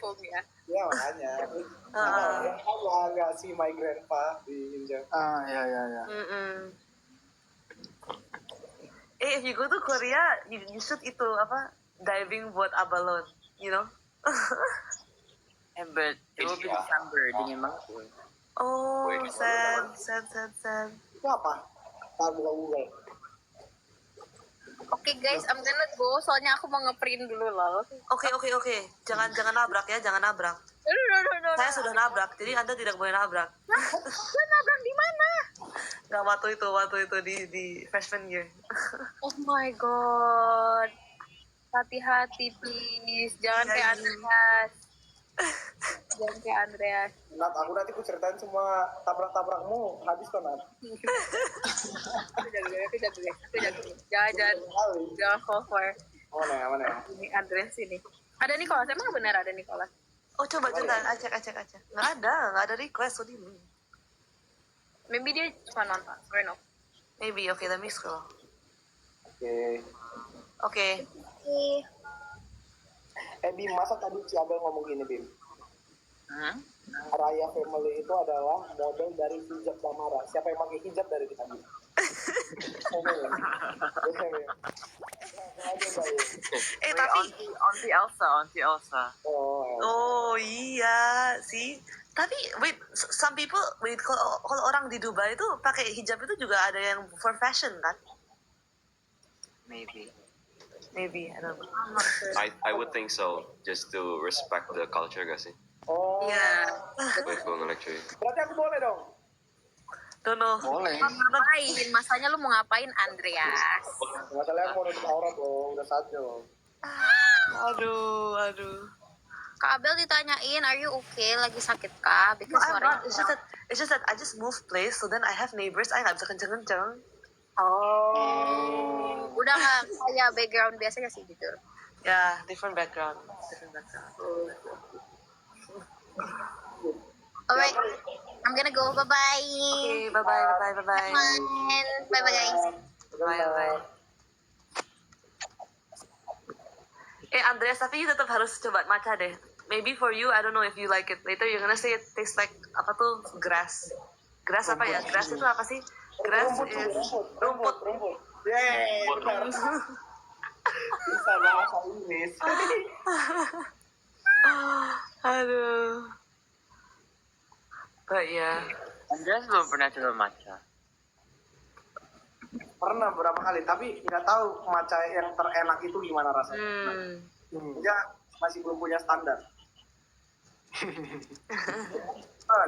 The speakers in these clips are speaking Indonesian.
dukung ya. Ya makanya. Nggak si my grandpa di Injak. Ya. If you go to Korea, you should itu apa diving buat abalone, you know? But it will be December, dingin banget. Oh, sad. Itu apa? Buka. Oke guys, I'm gonna go. Soalnya aku mau ngeprint dulu loh. Oke. Jangan nabrak ya, jangan nabrak. No. Saya sudah nabrak, jadi Anda tidak boleh nabrak. Gue nabrak di mana? Nggak waktu itu di freshman year. Oh my god. Hati-hati please. Jangan kayak Andreas. Nat, aku nanti ku ceritain semua tabrakmu habis kok Nat. Aku jaga. Jangan cover. Mana ya? Ini Andreas ini. Ada Nicholas, emang benar ada Nicholas? Oh coba bentar, acek. Nggak ada request tadi. Maybe dia cuma nonton. Or no? Maybe, okay, let me scroll. Oke. Bim, masa tadi si Abel ngomong gini, Bim? Raya Family itu adalah model dari hijab Damara. Siapa yang pakai hijab dari kita, Bim? Tapi Auntie Elsa. Oh iya sih. Tapi wait, some people kalau orang di Dubai itu pakai hijab itu juga ada yang for fashion kan? Maybe, I don't know. I would think so, just to respect the culture gak sih? Oh. Iya. Wait, gue nge-lecture. Berarti aku boleh dong? Don't know. boleh. Ngapain? Masanya lu mau ngapain, Andreas? Masalahnya aku mau nutup aurat dong, udah saatnya. Aduh. Kak Abel ditanyain, are you okay? Lagi sakit kah? No, Because I'm not. suaranya It's just that I just moved place, so then I have neighbors. I nggak bisa kenceng-kenceng. Oh, udah nggak kayak background biasanya sih gitu. Ya, different background. Alright, I'm gonna go. Bye bye. Okay, bye. Bye bye guys. Bye. Andreas, tapi you tetap harus coba matcha deh. Maybe for you, I don't know if you like it. Later you're gonna say it tastes like apa tuh grass. Grass apa ya? Grass itu apa sih? Grass is rumput. Yeay, benar. Bisa bahasa Inggris. Aduh. But yeah. Andreas belum pernah coba matcha. Pernah beberapa kali, tapi nggak tahu matcha yang terenak itu gimana rasanya. Ya, masih belum punya standar.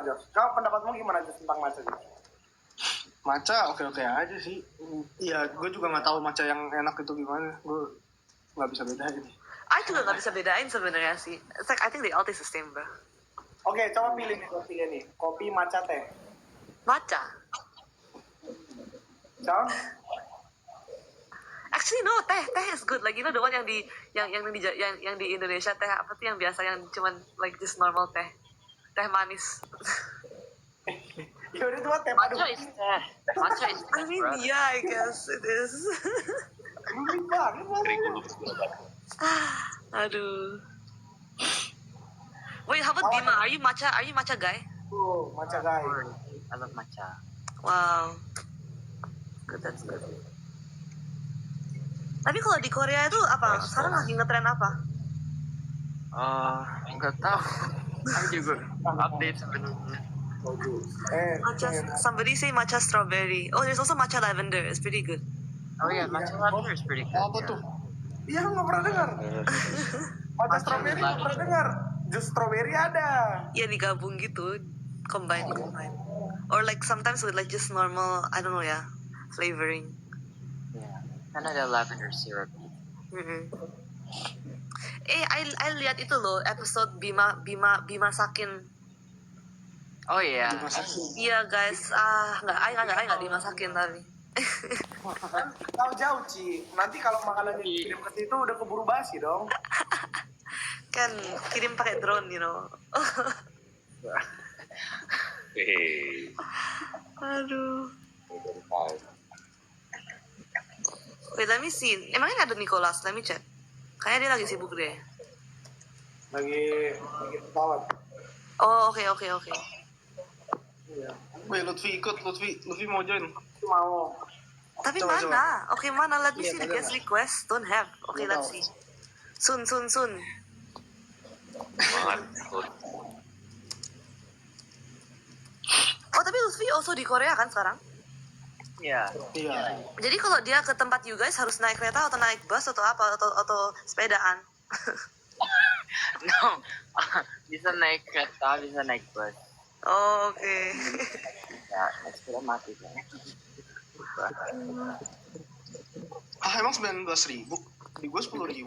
Jos, kau pendapatmu gimana Jos tentang matcha? Matcha oke aja sih. Iya, gue juga nggak tahu matcha yang enak itu gimana. Gue nggak bisa bedain. I juga nggak bisa bedain sebenarnya sih. It's like I think they all taste the same, bro. Oke, coba pilih nih, kopi, matcha, teh. Matcha. John? Actually no, teh is good. Like you know the one yang di Indonesia teh apa tuh yang biasa yang cuman like just normal teh manis. Ya udah tuh teh madu. Matcha is teh. I mean yeah, I guess it is. Rumit banget. Aduh. Wait, how about Bima? Are you matcha guy? Oh, matcha guy. I love matcha. Wow. Good, that's good. Tapi kalau di Korea itu apa? Sekarang lagi ngetren apa? Nggak tahu. Aku juga update sebenarnya. Matcha, somebody say matcha strawberry. Oh, there's also matcha lavender. It's pretty good. Oh yeah, matcha lavender is pretty good. Apa tuh? Iya, nggak pernah dengar. Matcha strawberry nggak pernah dengar. Jus strawberry ada. Ya digabung gitu, combine. Or like sometimes with like just normal, I don't know ya, flavoring. Yeah, kan ada lavender syrup. I lihat itu loh episode Bima Sakin. Oh iya. Iya guys, nggak dimasakin tapi. Tahu jauh Ci. Nanti kalau makanan dikirim ke situ udah keburu basi dong. Kan kirim pakai drone, you know. Hey. Aduh. Wait, let me see. Emangnya ada Nicholas? Let me check. Kayaknya dia lagi sibuk deh. lagi pesawat. Oh, oke. Iya. Wih, Lutfi ikut, Lutfi mau join. Mau. Tapi Coba, mana? Oke, mana? Let me see the Lihat, guest request. Don't have. Oke, Nggak let's tahu. see. Sun. Semangat. Oh, tapi Lutfi also di Korea kan sekarang? Iya. Iya. Jadi kalau dia ke tempat you guys harus naik kereta atau naik bus atau apa? Atau sepedaan? No. Bisa naik kereta, bisa naik bus. Oh, oke. Ya, naik sepeda mati kan. Emang 19.000? Di gue 10.000.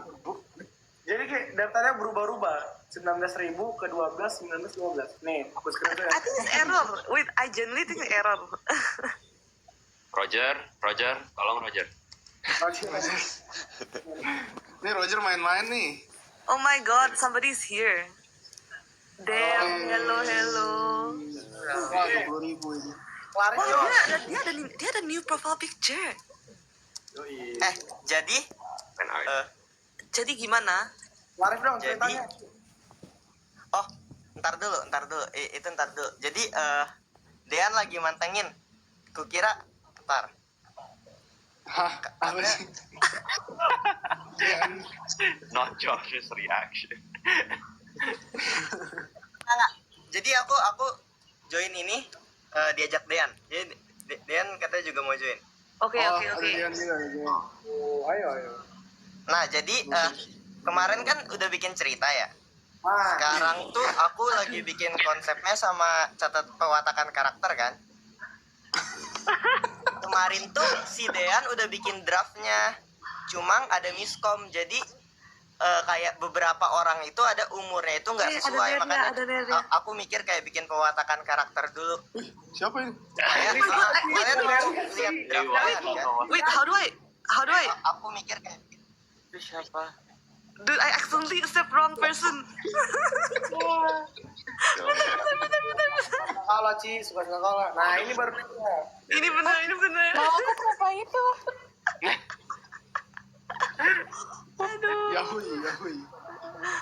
Jadi kayak daftarnya berubah-ubah. 19.000 ke 12, 19, 12. Nih, aku screenshot ya. I think it's error. Wait, I genuinely think it's error. Roger, tolong Roger. Nih Roger main-main nih. Oh my god, somebody's here. Damn, hello. Wah, 20.000 ini. Laris Wah, dong. dia ada new profile picture. Jadi Fan art. Jadi gimana? Laris dong Jadi- ceritanya. ntar dulu. Itu ntar dulu. Jadi Dean lagi mantengin. Kukira ntar. Hah, apa sih? Not Josh's reaction. Enggak. Jadi aku join ini diajak Dean. Jadi Dean katanya juga mau join. Oke. Ada Dean juga, ada Dean. Oh, ayo. Nah, jadi kemarin kan udah bikin cerita ya. Ah, Sekarang tuh aku lagi bikin konsepnya sama catat pewatakan karakter kan. Kemarin tuh si Dean udah bikin draftnya, cuma ada miskom. Jadi kayak beberapa orang itu ada umurnya itu nggak Ada sesuai, Nerya, makanya ada Nerya. aku mikir kayak bikin pewatakan karakter dulu. Siapa ini? Kalian lihat draftnya kan? Wait, how do I? Aku mikir kayak Itu siapa? Dude, I accidentally accept wrong person. kalau Ci suka kalau. Nah, ini baru Ini benar. Mau aku kenapa itu? Yahui.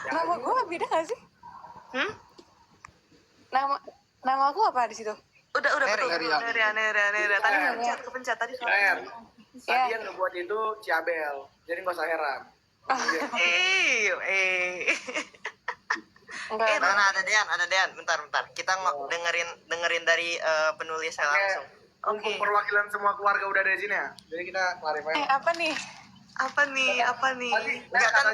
Nama gue beda gak sih? Hmm? Nama aku apa di situ? Udah betul. Nerya. Nerya. Tadi kepencet tadi. Ner. Ya. Tadi yang ngebuat itu Ciabel. Jadi nggak usah heran. Enggak. mana ada Dean, bentar. Kita dengerin dari penulisnya langsung. Mumpung perwakilan semua keluarga udah ada di sini ya. Jadi kita clarify. Apa nih? Apa nih? Enggak kan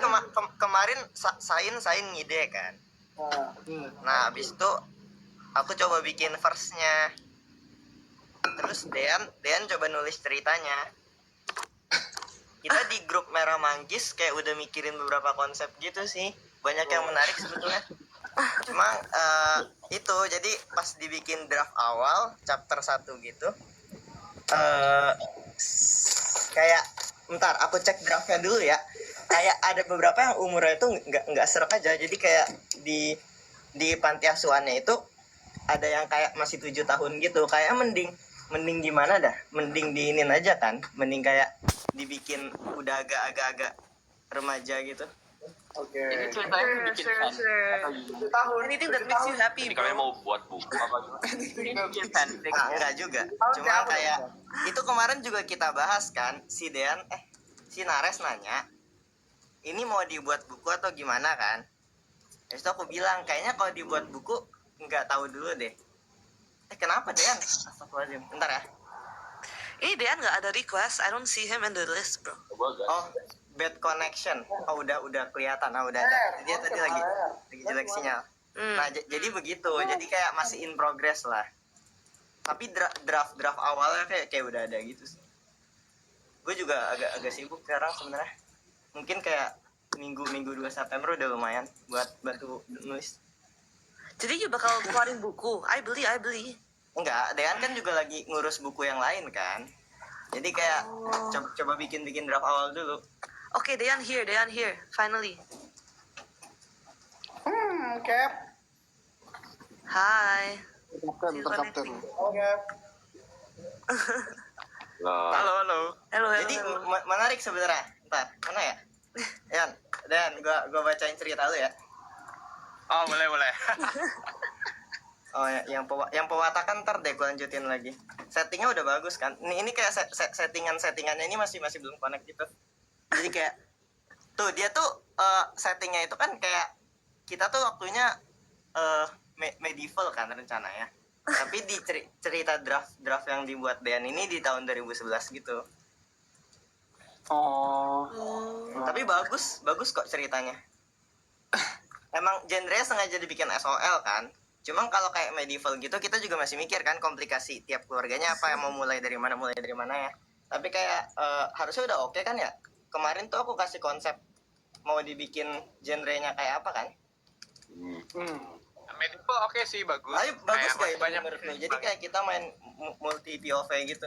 kemarin Sain ngide kan. Nah, habis itu aku coba bikin verse-nya. Terus Dean coba nulis ceritanya. Kita di grup Merah Manggis kayak udah mikirin beberapa konsep gitu sih. Banyak yang menarik sebetulnya. Cuma itu jadi pas dibikin draft awal chapter 1 gitu. Kayak bentar aku cek draftnya dulu ya. Kayak ada beberapa yang umurnya itu nggak serak aja. Jadi kayak di panti asuhannya itu ada yang kayak masih 7 tahun gitu. Kayak mending gimana dah? Mending diinin aja kan. Mending kayak dibikin udah agak remaja gitu. Oke. Ini ceritanya bikin fan. Sure. 7 tahun. Anything that makes you happy, Ini bro. kalian mau buat buku apa gimana? Ini bikin fanfic. Enggak juga. Cuma kayak itu kemarin juga kita bahas kan. Si Nares nanya, ini mau dibuat buku atau gimana kan? Terus itu aku bilang kayaknya kalau dibuat buku nggak tahu dulu deh. Kenapa Dean? Astagfirullahaladzim. Bentar ya. Ini Dean nggak ada request. I don't see him in the list, bro. Oh, bad connection. Oh, udah kelihatan. Oh, udah ada. Dia tadi lagi jelek sinyal. Nah, jadi begitu. Jadi kayak masih in progress lah. Tapi draft awalnya kayak udah ada gitu sih. Gue juga agak sibuk sekarang sebenarnya. Mungkin kayak minggu 2 September udah lumayan buat bantu nulis. Jadi you bakal keluarin buku. I beli. Enggak, Dean kan juga lagi ngurus buku yang lain kan. Jadi kayak coba bikin draft awal dulu. Oke, Dean here. Finally. Cap. Hi. Kapten, She's terkapten. connecting. Oke. Lah, Halo. Hello. Jadi menarik sebenarnya. Ntar, mana ya? Dan gua bacain cerita lu ya. Oh, boleh. Oh ya, yang pewatakan ntar deh gue lanjutin lagi. Settingnya udah bagus kan. Ini kayak settingannya ini masih belum connect gitu. Jadi kayak tuh dia tuh settingnya itu kan kayak kita tuh waktunya medieval kan rencananya. Tapi di cerita draft yang dibuat Dean ini di tahun 2011 gitu. Oh. Tapi bagus kok ceritanya. Emang genre sengaja dibikin SOL kan. Cuma kalau kayak medieval gitu kita juga masih mikir kan komplikasi tiap keluarganya apa, yang mau mulai dari mana ya. Tapi kayak harusnya udah oke kan ya. Kemarin tuh aku kasih konsep mau dibikin genrenya kayak apa kan. Medieval oke sih, bagus. Tapi bagus Kayak guys banyak menurut lu. Jadi kayak kita main multi POV gitu.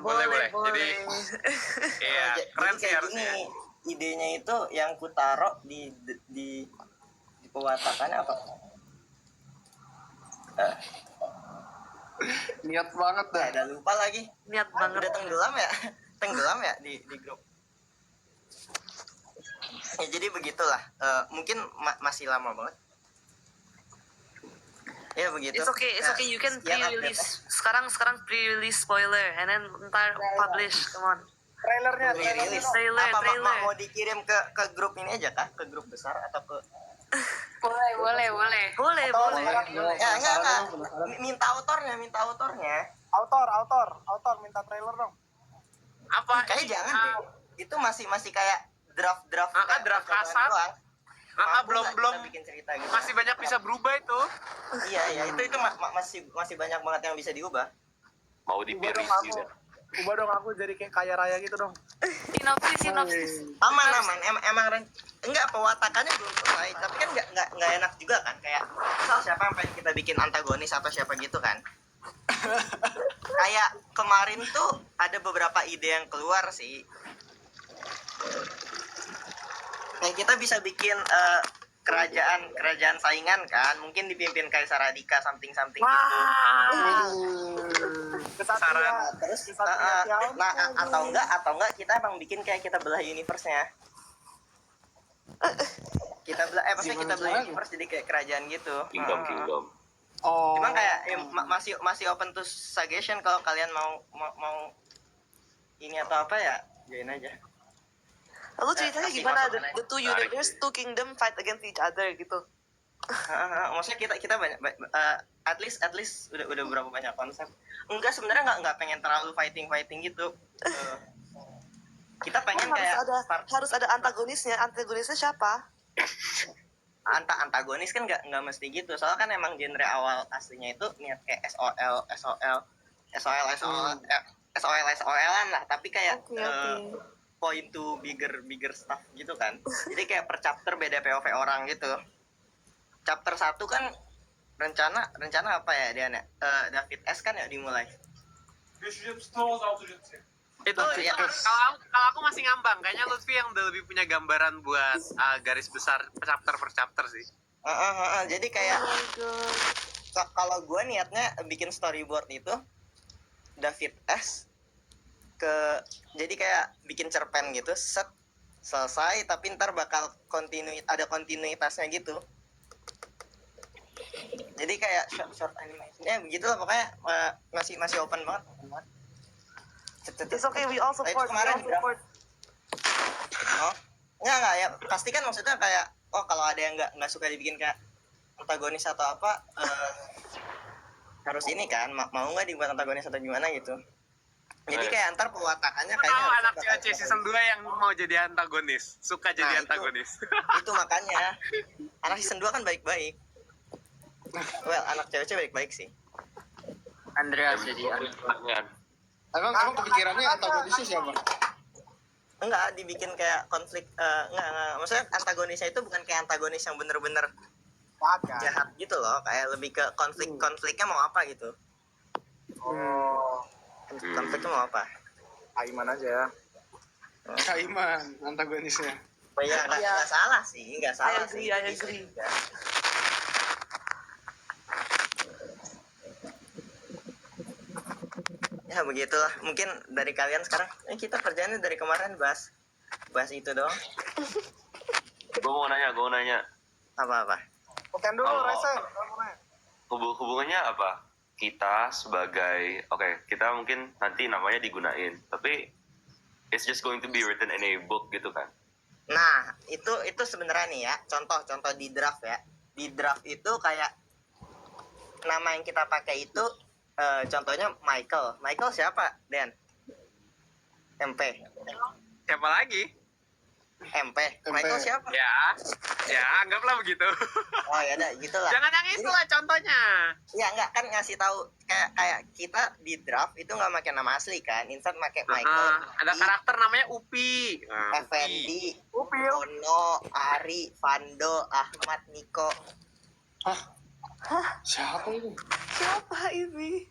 Boleh. Jadi iya, keren sih kayak harusnya. gini, idenya itu yang ku taruh di pewatakannya apa? Niat banget dah. Ada lupa lagi. Niat banget. Udah tenggelam ya di grup. Ya, jadi begitulah. Mungkin masih lama banget. Ya begitu. It's okay. You can Sekian pre-release. Sekarang pre-release spoiler, and then ntar publish. Come on. Trailernya. Rilis. Trailer. Mau dikirim ke grup ini aja kah? Ke grup besar atau ke? Boleh. Boleh. Ya enggak. Minta autornya. Autor minta trailer dong. Apa? Kayak jangan deh. Itu masih kayak draft kayak draft percobaan kasar. doang. Mampu nggak belum kita bikin cerita gitu. Masih banyak bisa berubah itu. Iya itu masih banyak banget yang bisa diubah. Mau direview ya. Ubah dong aku jadi kayak kaya raya gitu dong. Sinopsis. Aman. Emang enggak, pewatakannya belum selesai, tapi kan enggak enak juga kan, kayak misal siapa yang pengen kita bikin antagonis atau siapa gitu kan. Kayak kemarin tuh ada beberapa ide yang keluar sih. Kayak kita bisa bikin kerajaan saingan kan, mungkin dipimpin Kaisar Radika something gitu. Kesatria. Terus Kesatria. atau enggak kita emang bikin kayak kita belah universe-nya. Maksudnya kita belah universe jadi kayak kerajaan gitu. Kingdom. Oh. Cuma kayak masih open to suggestion kalau kalian mau ini atau apa ya, join aja. Lalu ceritanya gimana? The two universe, two kingdom fight against each other gitu. Maksudnya kita banyak at least udah berapa banyak konsep. Enggak, sebenarnya nggak pengen terlalu fighting gitu. Kita pengen kayak harus ada antagonisnya. Antagonisnya siapa? antagonis kan nggak mesti gitu. Soalnya kan emang genre awal aslinya itu niat kayak SOL-an lah, tapi kayak point to bigger stuff gitu kan. Jadi kayak per chapter beda POV orang gitu. Chapter 1 kan rencana apa ya dia David S kan ya dimulai. Itu Ya. kalau aku masih ngambang, kayaknya Lutfi yang udah lebih punya gambaran buat garis besar per chapter sih. Jadi kayak kalau gue niatnya bikin storyboard itu David S jadi kayak bikin cerpen gitu, selesai tapi ntar bakal ada kontinuitasnya gitu. Jadi kayak short animation begitu lah pokoknya. Masih open banget. It's okay, we all support. Oh nggak ya, pasti kan maksudnya kayak kalau ada yang nggak suka dibikin kayak antagonis atau apa, harus ini kan mau nggak dibuat antagonis atau gimana gitu. Jadi kayak antar pewatakannya kayaknya anak cewek season 2 yang mau jadi antagonis, suka jadi antagonis. Itu makanya anak season 2 kan baik-baik. Well, anak cewek baik-baik sih. Andreas jadi Emang kepikirannya antagonisnya siapa? Enggak, dibikin kayak konflik. Enggak. Maksudnya antagonisnya itu bukan kayak antagonis yang bener-bener jahat gitu loh. Kayak lebih ke konfliknya mau apa gitu. Konfliknya mau apa? Aiman aja. Kaiman antagonisnya. Oh ya, nggak salah sih, nggak salah sih. I agree. Ya begitulah. Mungkin dari kalian sekarang, kita kerjanya dari kemarin bahas itu doang. Gue mau nanya. Apa-apa. Bukan dulu, Oh. Rasa. Hubungannya apa? Kita sebagai, oke, kita mungkin nanti namanya digunain, tapi it's just going to be written in a book gitu kan? Nah, itu sebenarnya nih ya, contoh di draft ya. Di draft itu kayak nama yang kita pakai itu contohnya Michael. Michael siapa, Dan? MP. Siapa lagi? MP. Michael siapa? Ya, anggaplah begitu. Oh ya udah gitulah. Jangan yang itulah contohnya. Ya enggak kan ngasih tahu kayak kita di draft itu nggak pakai nama asli kan, instead pakai Michael. Ada karakter namanya Upi. Nah, Effendi, Ono, Ari, Vando, Ahmad, Niko. Siapa ini? Siapa ini?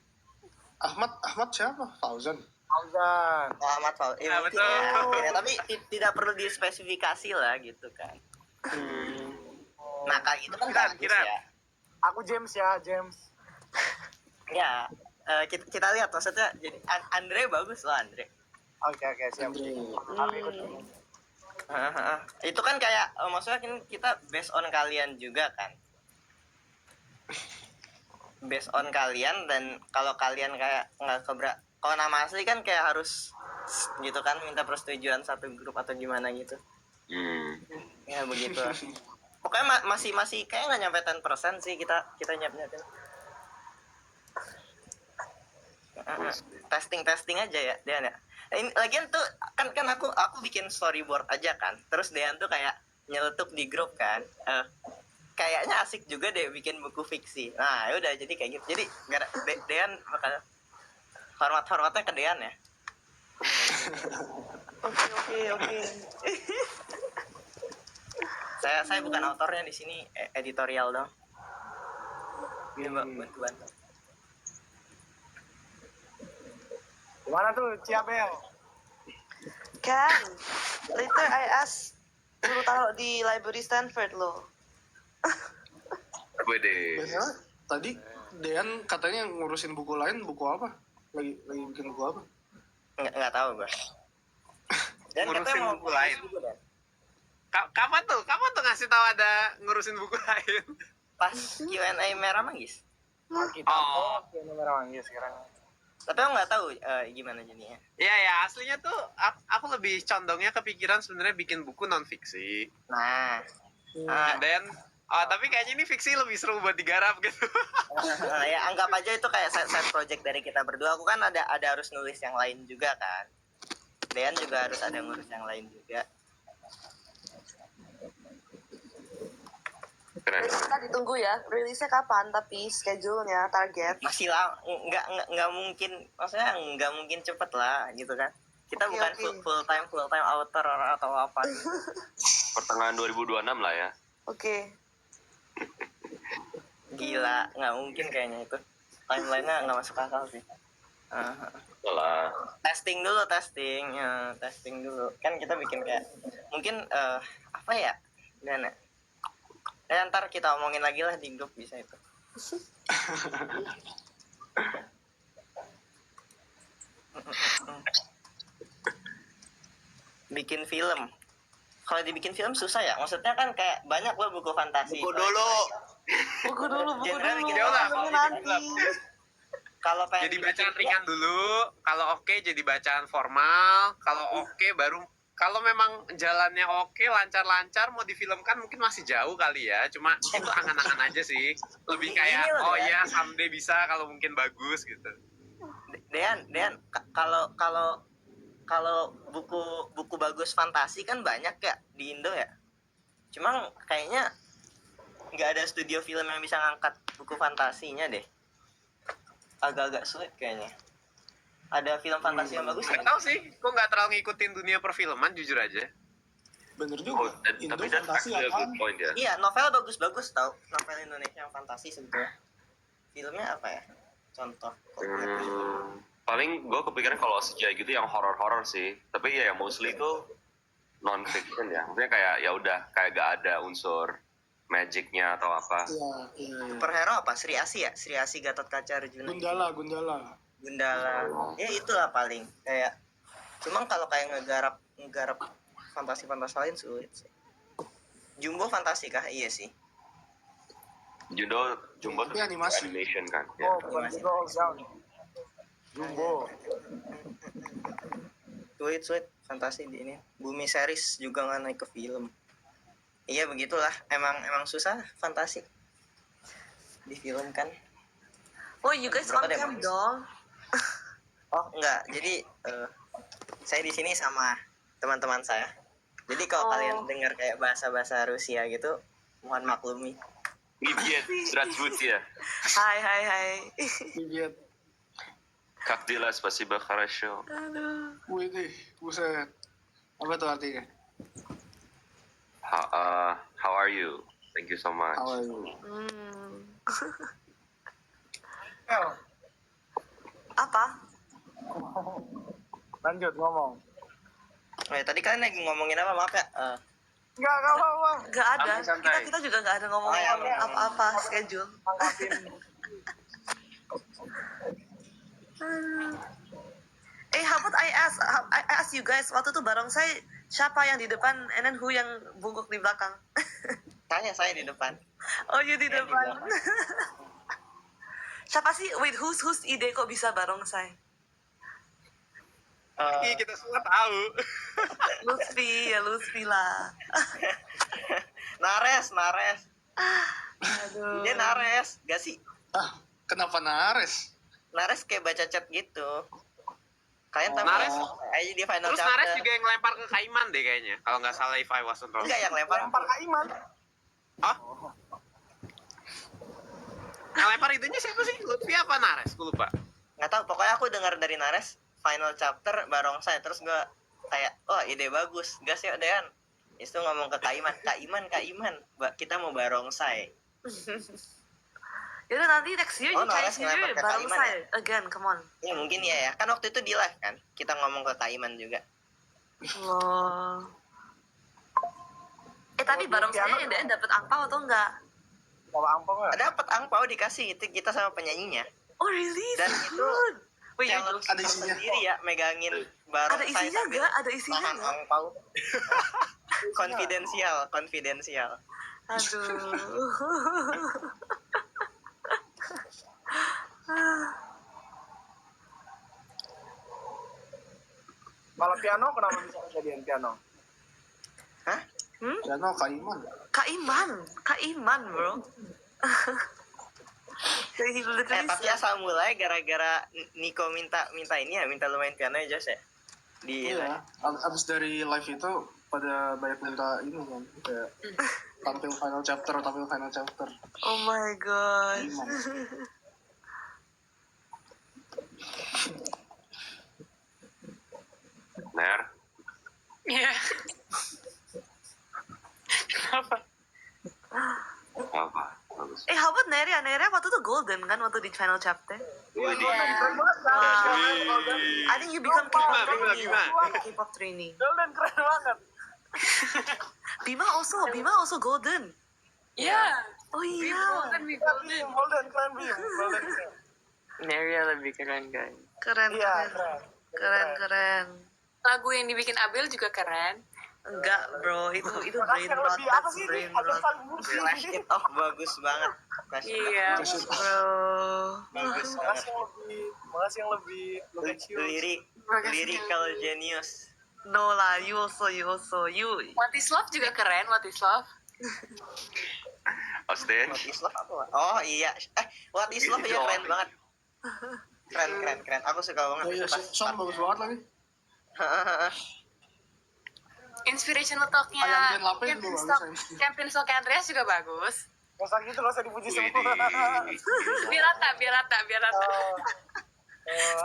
Ahmad siapa? Fauzan. Fauzan. Oh, Ahmad Fau. Ya, Mungkin betul. ya, mungkin ya. Tapi tidak perlu dispesifikasi lah gitu kan. Nah kayak gitu kan Kiran, bagus Kiran. ya. Aku James ya, James. Ya kita lihat maksudnya jadi Andre bagus loh Andre. Oke, siap. Aku ikut. Itu kan kayak maksudnya kan kita based on kalian juga kan. Based on kalian, dan kalau kalian kayak nggak kalau nama asli kan kayak harus gitu kan, minta persetujuan satu grup atau gimana gitu. Ya begitu. Pokoknya masih kayak nggak nyampe 10% sih kita nyiapin. Testing aja ya Dean ya. Ini lagian tuh kan aku bikin storyboard aja kan. Terus Dean tuh kayak nyeletuk di grup kan. Kayaknya asik juga deh bikin buku fiksi. Nah, ya udah jadi kayak gitu. Jadi Dean bakal hormatnya ke Dean ya. Oke. Saya bukan autornya di sini, editorial dong. Ini bantuan. Gimana tuh, Ciabel? Kan, later I ask suruh taruh di library Stanford loh. Wede. Biasanya tadi Dean katanya ngurusin buku lain, buku apa? Lagi bikin buku apa? Nggak tahu gue. Dan Ngurusin katanya mau buku lain. Kapan tuh ngasih tahu ada ngurusin buku lain? pas Q&A Merah Manggis. Kita ini Merah Manggis sekarang. Tapi aku nggak tahu gimana jadinya. Ya, aslinya tuh aku lebih condongnya kepikiran sebenarnya bikin buku non fiksi. Nah, Dan tapi kayaknya ini fiksi lebih seru buat digarap gitu. ya anggap aja itu kayak side project dari kita berdua. Aku kan ada harus nulis yang lain juga kan. Dean juga harus ada ngurus yang lain juga. Keren. Kita ditunggu ya, rilisnya kapan tapi schedule-nya, target. Masih lah, nggak mungkin, maksudnya nggak mungkin cepet lah gitu kan. Kita Oke, bukan oke. full time author atau apa. Pertengahan 2026 lah ya. Oke. Gila, nggak mungkin kayaknya itu. Timeline-nya nggak masuk akal sih. Lah. Testing dulu. Kan kita bikin kayak mungkin apa ya? Dan ntar kita omongin lagi lah di grup bisa itu. Bikin film. Kalau dibikin film susah ya. Maksudnya kan kayak banyak loh buku fantasi. Buku dulu. Buku dulu. Genre bikin Udah, Filmnya kalau nanti. Kalau pengen Jadi bikin bacaan film, ringan dulu. Kalau oke jadi bacaan formal. Kalau oke baru. Kalau memang jalannya oke, lancar-lancar, mau difilmkan mungkin masih jauh kali ya. Cuma itu angan-angan aja sih. Lebih kayak, Ini loh, oh Dan. ya someday bisa kalau mungkin bagus gitu. Dean, kalau buku bagus fantasi kan banyak ya di Indo ya. Cuma kayaknya nggak ada studio film yang bisa ngangkat buku fantasinya deh. Agak-agak sulit kayaknya. Ada film fantasi yang bagus Gak nggak? tau sih, kok nggak terlalu ngikutin dunia perfilman jujur aja. Bener Oh, juga. Indo tapi that's fantasi actually a apaan? good point ya. Iya, novel bagus-bagus tau. Novel Indonesia yang fantasi sebetulnya. Filmnya apa ya? Contoh. Paling gue kepikiran kalau sejauh gitu yang horor-horor sih. Tapi ya yang mostly itu non fiction ya. Maksudnya kayak ya udah kayak gak ada unsur magicnya atau apa. Iya. Superhero apa? Sri Asi ya? Sri Asi Gatot Kaca Arjuna. Gundala. Gundala. Ya itulah paling kayak. Cuma kalau kayak ngegarap fantasi lain sulit sih. Jumbo fantasi kah? Iya sih. Jumbo tuh Tapi animasi. animation kan. Oh, bukan Jumbo Down. Jumbo. Sweet fantasi di ini. Bumi series juga nggak naik ke film. Iya begitulah, emang susah fantasi di film kan. Oh, you guys Berapa on deh, cam Mas? dong. Oh enggak, jadi saya di sini sama teman-teman saya. Jadi kalau Oh. kalian dengar kayak bahasa-bahasa Rusia gitu, mohon maklumi. Привет, здравствуйте. Hai. Iya. Как дела? Спасибо, хорошо. Aduh. Wih nih, buset. Apa tuh artinya? How are you? Thank you so much. How are you? El, Apa? lanjut ngomong. Tadi kalian lagi ngomongin apa, maaf ya? Enggak apa-apa. Gak ada. Santai-santai. Kita juga gak ada ngomong Oh, ya, apa-apa schedule. How about I ask you guys, waktu itu barongsai siapa yang di depan, and then who yang bungkuk di belakang? Tanya saya di depan. Oh, you di Saya di depan. belakang. Siapa sih? Wait, whose ide kok bisa barongsai? Ih, kita semua tahu. Lutfi lah. Nares. Aduh. Dia Nares, gak sih? Ah, kenapa Nares? Nares kayak baca chat gitu. Kalian tahu Nares? aja di final Terus chapter. Nares juga yang lempar ke Kaiman deh kayaknya. Kalau nggak salah if I wasn't wrong. Enggak yang lempar. Lempar Kak Iman. Hah? Yang lempar itunya siapa sih? Lutfi apa Nares? Gue lupa. Nggak tahu, pokoknya aku dengar dari Nares final chapter barongsai, terus gue kayak, oh ide bagus, gas ya Dean. Itu ngomong ke Kak Iman, kita mau barongsai. Yaudah nanti next year Oh, you try Nares ngelempar ke barongsai again, come on. Ya mungkin ya, kan waktu itu di live kan, kita ngomong ke Kak Iman juga. Wow. Tapi barongsai yang dapat angpau atau enggak? Bawa ampau nggak? Dapat angpau dikasih itu kita sama penyanyinya. Oh really? Dan That's itu good. Wait, Challenge ada isinya. sendiri ya, megangin ada barongsai isinya sambil enggak? Ada isinya nahan enggak? angpau. Konfidensial. Aduh. Kalau piano kenapa bisa kejadian piano? Piano Kaiman. Kak Iman, bro. He literally Tapi asal mulai gara-gara Nico minta ini ya, minta lu main piano ya Josh ya. Di Iya. Abis dari live itu pada banyak minta ini kan, kayak tampil final chapter. Oh my god. Kaiman. Ner, Iya. Kenapa? apa? Bagus. How about Nerea? Nerea waktu itu golden kan waktu di final chapter. Widih. I think you become K-pop trainee. Bima. K-pop trainee. Golden keren banget. Bima also golden. Iya. Oh We iya. golden, we golden. Golden keren Bim. Golden keren. Neria lebih keren guys. Keren. Iya keren. Lagu yang dibikin Abel juga keren. Enggak bro, itu Makasih brain yang rot, lebih apa that's sih ini? brain Ada rot. saling muji. Flash it off bagus banget. Flash it off. Iya. Bro. Bagus banget. Makasih yang lebih lucu. Lyrical genius. No lah, you also. What is Love juga keren, What is Love. Austin. What is love apa? Oh iya. What is love ya keren banget. Keren. Aku suka banget. Oh iya, itu pas song bagus banget lagi. Inspirational talk-nya Ayam Ben Lapen juga bagus. Campaign Sok Andreas juga bagus. Gak usah gitu, gak usah dipuji semua. Biar rata.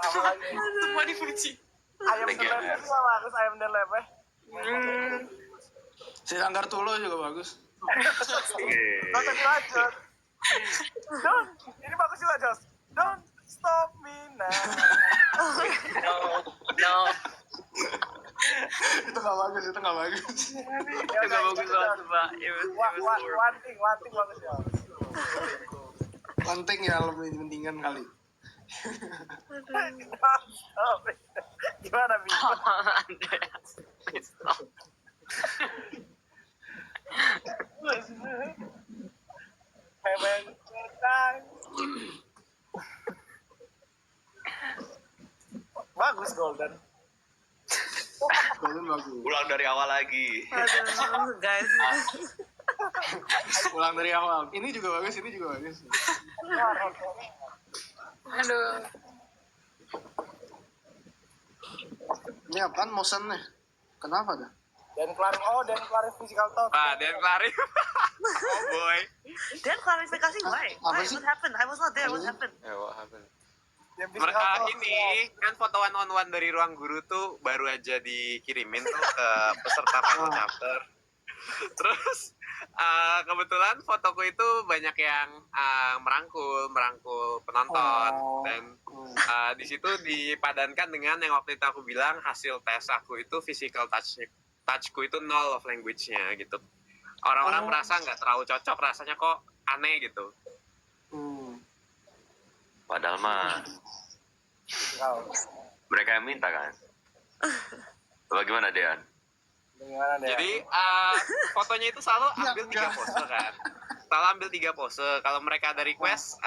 Apa lagi? Semua dipuji. Ayam dan lebe juga bagus, ayam dan lebe. Si Anggar Tulo juga bagus. Gak usah dilanjut. Ini bagus juga Jos. Don't stop me now. No. Itu nggak bagus. Itu gak bagus banget Pak. One thing bagus ya. Penting ya lebih pentingan kali. Gimana Bi? Andreas. Please stop. Heaven Time. Bagus Golden. Golden bagus. Ulang dari awal lagi. Aduh, guys. Ulang dari awal. Ini juga bagus, ini juga bagus. Aduh. Ini apaan motion nih? Kenapa dah? Dan kelar physical talk. Dan Clarif. Oh boy. Dan klarifikasi, why? Apa Why? sih? What happened? I was not there. What happened? What happened? Yang physical Mereka talk. ini kan foto one on one dari ruang guru tuh baru aja dikirimin tuh ke peserta final chapter. Terus kebetulan fotoku itu banyak yang merangkul penonton dan di situ dipadankan dengan yang waktu itu aku bilang hasil tes aku itu physical touchku itu 0 love language-nya gitu. Orang-orang merasa nggak terlalu cocok, rasanya kok aneh gitu. Padahal mah mereka yang minta kan. Bagaimana Dean? Gimana deh? Jadi fotonya itu selalu ambil 3 pose kan. Selalu ambil 3 pose. Kalau mereka ada request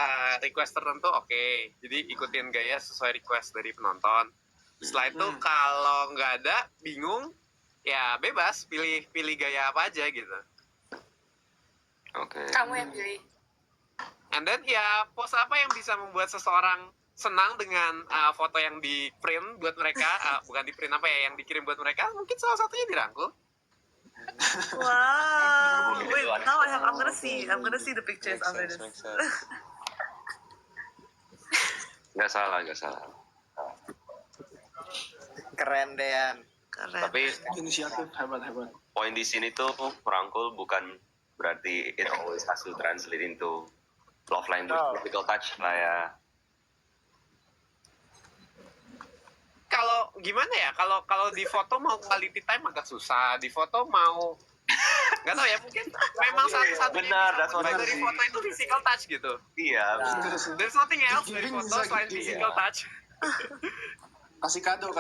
tertentu oke. Jadi ikutin gaya sesuai request dari penonton. Setelah itu kalau nggak ada bingung ya bebas pilih gaya apa aja gitu. Oke. Kamu yang pilih. And then ya pose apa yang bisa membuat seseorang senang dengan foto yang di print buat mereka, bukan di print apa ya, yang dikirim buat mereka, mungkin salah satunya dirangkul. Wow. Wait, now I'm gonna see the pictures after this. Nggak salah. Keren Dean. Keren. Tapi Inisiatif hebat. poin di sini tuh merangkul bukan berarti it always has to translate into love language, physical touch lah ya. Kalau gimana ya, kalau di foto mau quality time agak susah, di foto mau nggak tahu ya, mungkin memang satu-satunya Benar, yang that's bisa what I dari see. foto itu physical touch gitu. Iya. There's nothing else dari Giving foto bisa selain gitu, physical touch. Kasih kado.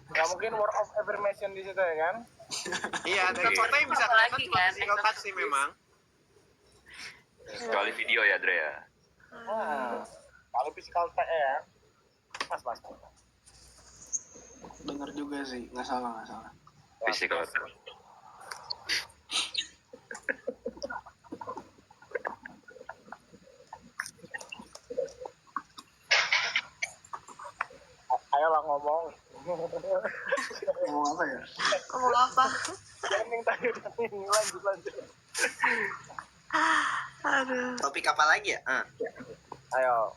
Nggak mungkin word of affirmation di situ ya kan? Iya, dari foto yang bisa kelihatan Apalagi cuma kan, physical touch sih memang. Kecuali video ya Dre ya. Kalau physical talk ya, mas. Bener juga sih, nggak salah. Physical touch. Ayolah ngomong. Ngomong apa ya? Ngomong apa? Lanjut. Aduh. Topik apa lagi ya? Ayo.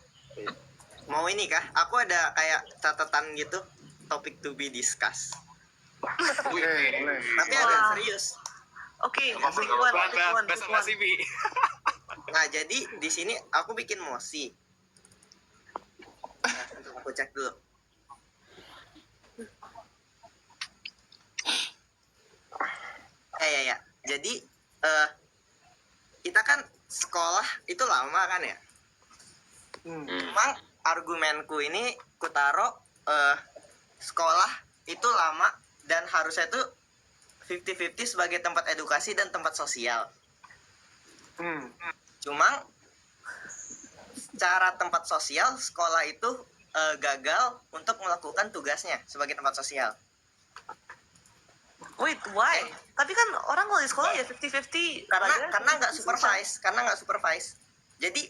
Mau ini kah? Aku ada kayak catatan gitu, topik to be discussed. Tapi agak Wah. serius. Oke, Apa pick one. bahasa basi Bi. Nah, jadi di sini aku bikin mosi. Nah, untuk aku cek dulu. Ya. Jadi kita kan sekolah itu lama kan ya. Emang argumenku ini kutaro sekolah itu lama dan harusnya itu 50-50 sebagai tempat edukasi dan tempat sosial. Cuma secara tempat sosial sekolah itu gagal untuk melakukan tugasnya sebagai tempat sosial. Wait, why? Tapi kan orang kalau di sekolah ya 50-50. Karena nggak supervise. Jadi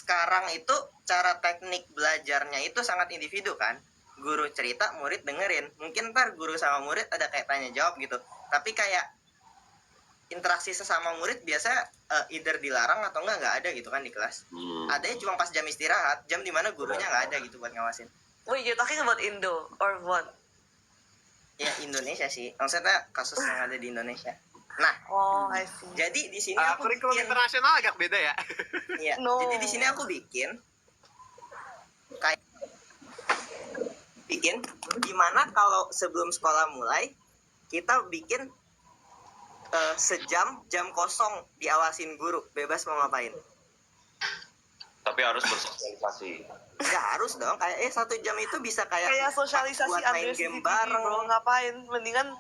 sekarang itu cara teknik belajarnya itu sangat individu kan. Guru cerita, murid dengerin. Mungkin ntar guru sama murid ada kayak tanya jawab gitu. Tapi kayak interaksi sesama murid biasa either dilarang atau nggak ada gitu kan di kelas. Adanya cuma pas jam istirahat, jam dimana gurunya nggak ada gitu buat ngawasin. Wait, you're talking about Indo or what? Ya Indonesia sih, maksudnya kasus yang ada di Indonesia. Nah, Oh, I see. jadi di sini aku Kurikulum bikin, internasional agak beda ya. ya, No. jadi di sini aku bikin gimana kalau sebelum sekolah mulai kita bikin sejam jam kosong diawasin guru, bebas mau ngapain. Tapi harus bersosialisasi. Nggak harus dong, kayak 1 jam itu bisa kayak Sosialisasi buat main Andres game di TV, bareng. bro. Ngapain? Mendingan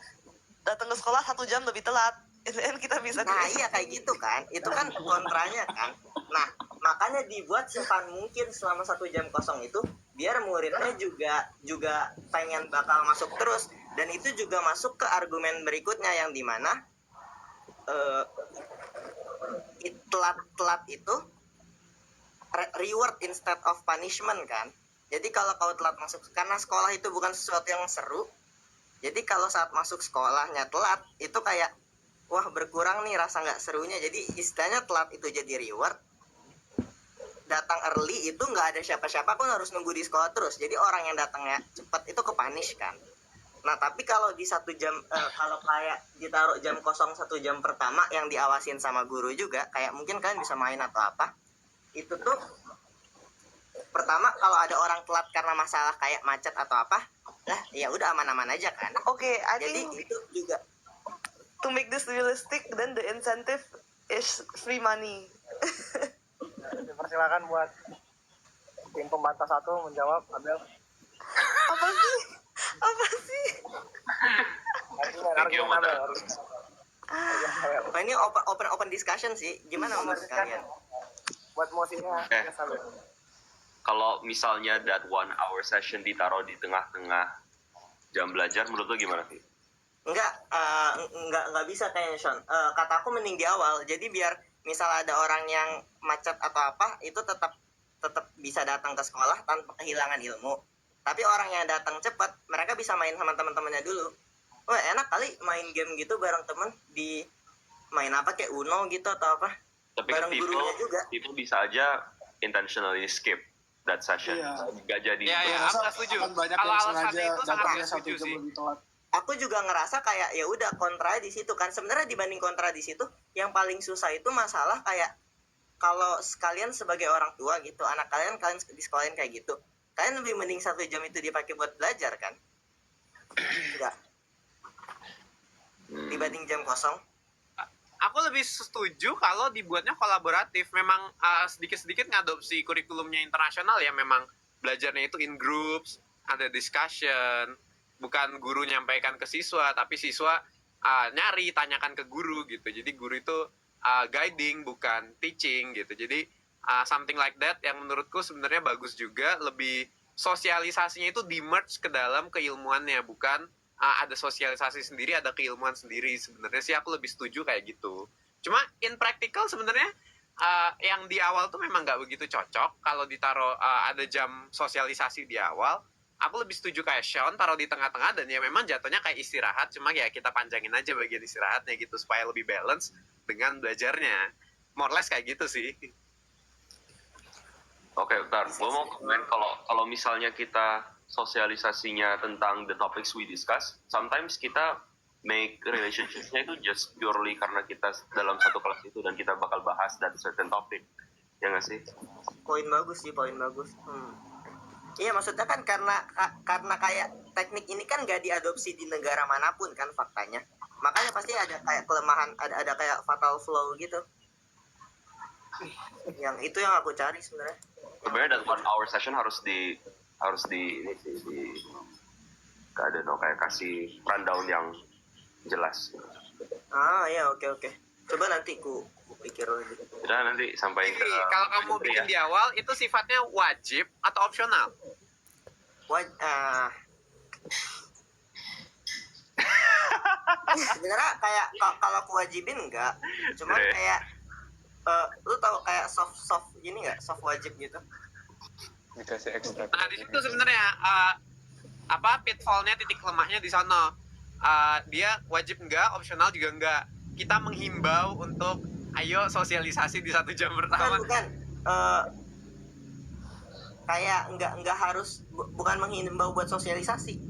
datang ke sekolah 1 jam lebih telat. dan kita bisa Nah iya kayak gitu kan, itu kan kontranya kan. Nah makanya dibuat simpan mungkin selama 1 jam kosong itu, biar muridnya juga pengen bakal masuk terus. Dan itu juga masuk ke argumen berikutnya yang dimana telat itu reward instead of punishment kan. Jadi kalau kau telat masuk, karena sekolah itu bukan sesuatu yang seru, jadi kalau saat masuk sekolahnya telat itu kayak wah berkurang nih rasa nggak serunya. Jadi istilahnya telat itu jadi reward, datang early itu nggak ada siapa-siapa pun harus nunggu di sekolah terus, jadi orang yang datangnya cepat itu kepunish kan. Nah tapi kalau di 1 jam kalau kayak ditaruh jam kosong 1 jam pertama yang diawasin sama guru juga, kayak mungkin kalian bisa main atau apa, itu tuh pertama kalau ada orang telat karena masalah kayak macet atau apa, lah ya udah aman-aman aja kan. Okay, I Jadi think itu juga to make this realistic, then the incentive is free money. Dipersilakan buat tim pembantah 1 menjawab. Abel. Apa sih? Thank you, Mother. oh, ini open discussion sih. Gimana menurut kalian? Buat mosinya. Eh. Kalau misalnya that 1 hour session ditaruh di tengah-tengah jam belajar, menurut lo gimana sih? Enggak bisa kayaknya Sean. Kata aku mending di awal. Jadi biar misal ada orang yang macet atau apa, itu tetap bisa datang ke sekolah tanpa kehilangan ilmu. Tapi orang yang datang cepat, mereka bisa main sama teman-temannya dulu. Wah enak kali main game gitu bareng temen, di main apa kayak Uno gitu atau apa. Tapi kan Bareng gurunya juga. people bisa aja intentionally skip that session. Iya. Gak jadi. Iya, aku nggak setuju. Banyak Kalau yang alasannya sengaja itu sangat datangnya nggak 1 setuju jam sih. lebih telat. Aku juga ngerasa kayak ya udah kontra di situ kan. Sebenarnya dibanding kontra di situ, yang paling susah itu masalah kayak kalau sekalian sebagai orang tua gitu, anak kalian di sekolahin kayak gitu, kalian lebih mending 1 jam itu dipakai buat belajar kan? Enggak. Dibanding jam kosong. Aku lebih setuju kalau dibuatnya kolaboratif. Memang sedikit-sedikit ngadopsi kurikulumnya internasional ya. Memang belajarnya itu in groups, ada discussion, bukan guru nyampaikan ke siswa, tapi siswa nyari, tanyakan ke guru gitu. Jadi guru itu guiding, bukan teaching gitu. Jadi something like that yang menurutku sebenarnya bagus juga. Lebih sosialisasinya itu di-merge ke dalam keilmuannya, bukan ada sosialisasi sendiri, ada keilmuan sendiri. Sebenarnya sih aku lebih setuju kayak gitu. Cuma in practical sebenarnya yang di awal tuh memang nggak begitu cocok. Kalau ditaruh ada jam sosialisasi di awal, aku lebih setuju kayak Sean taruh di tengah-tengah, dan ya memang jatuhnya kayak istirahat, cuma ya kita panjangin aja bagian istirahatnya gitu supaya lebih balance dengan belajarnya. More or less kayak gitu sih. Oke, bentar. Gue mau komen kalau misalnya kita sosialisasinya tentang the topics we discuss, sometimes kita make relationship-nya itu just purely karena kita dalam satu kelas itu dan kita bakal bahas that certain topic. Ya nggak sih? Poin bagus. Iya maksudnya kan karena kayak teknik ini kan gak diadopsi di negara manapun kan faktanya. Makanya pasti ada kayak kelemahan, ada kayak fatal flaw gitu. Yang itu yang aku cari sebenarnya. Sebenarnya that 1 hour session harus di ini sih, kayak kasih rundown yang jelas. Iya oke. Coba nanti ku pikir lagi. Udah nanti sampai ke Kalau kamu bikin di awal itu sifatnya wajib atau opsional? Sebenarnya kayak kalau kewajibin enggak, cuman kayak lu tahu kayak soft gini nggak, soft wajib gitu. Dikasih ekstra. Nah di situ sebenarnya pitfallnya, titik lemahnya di sana. Dia wajib enggak, opsional juga enggak. Kita menghimbau untuk ayo sosialisasi di 1 jam pertama. Bukan. Kayak enggak harus, bukan menghimbau buat sosialisasi.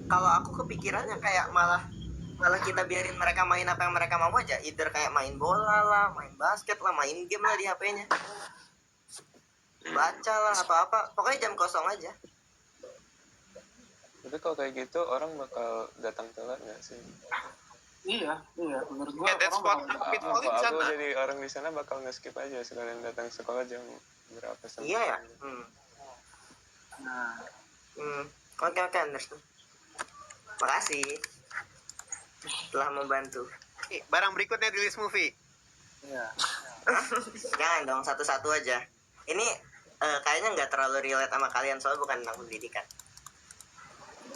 Kalau aku kepikirannya kayak malah kita biarin mereka main apa yang mereka mau aja. Either kayak main bola lah, main basket lah, main game lah di HP-nya. Baca lah atau apa. Pokoknya jam kosong aja. Tapi kalau kayak gitu orang bakal datang telat nggak sih? Iya, menurut gua Yeah, that's what pitfall di Aku sana. jadi orang di sana bakal nge-skip aja sekalian datang sekolah jam berapa sampai. Iya ya. Oke, understand. Makasih telah membantu. barang berikutnya di list movie. Iya. Jangan dong, satu-satu aja. Ini kayaknya nggak terlalu relate sama kalian, soalnya bukan tentang pendidikan.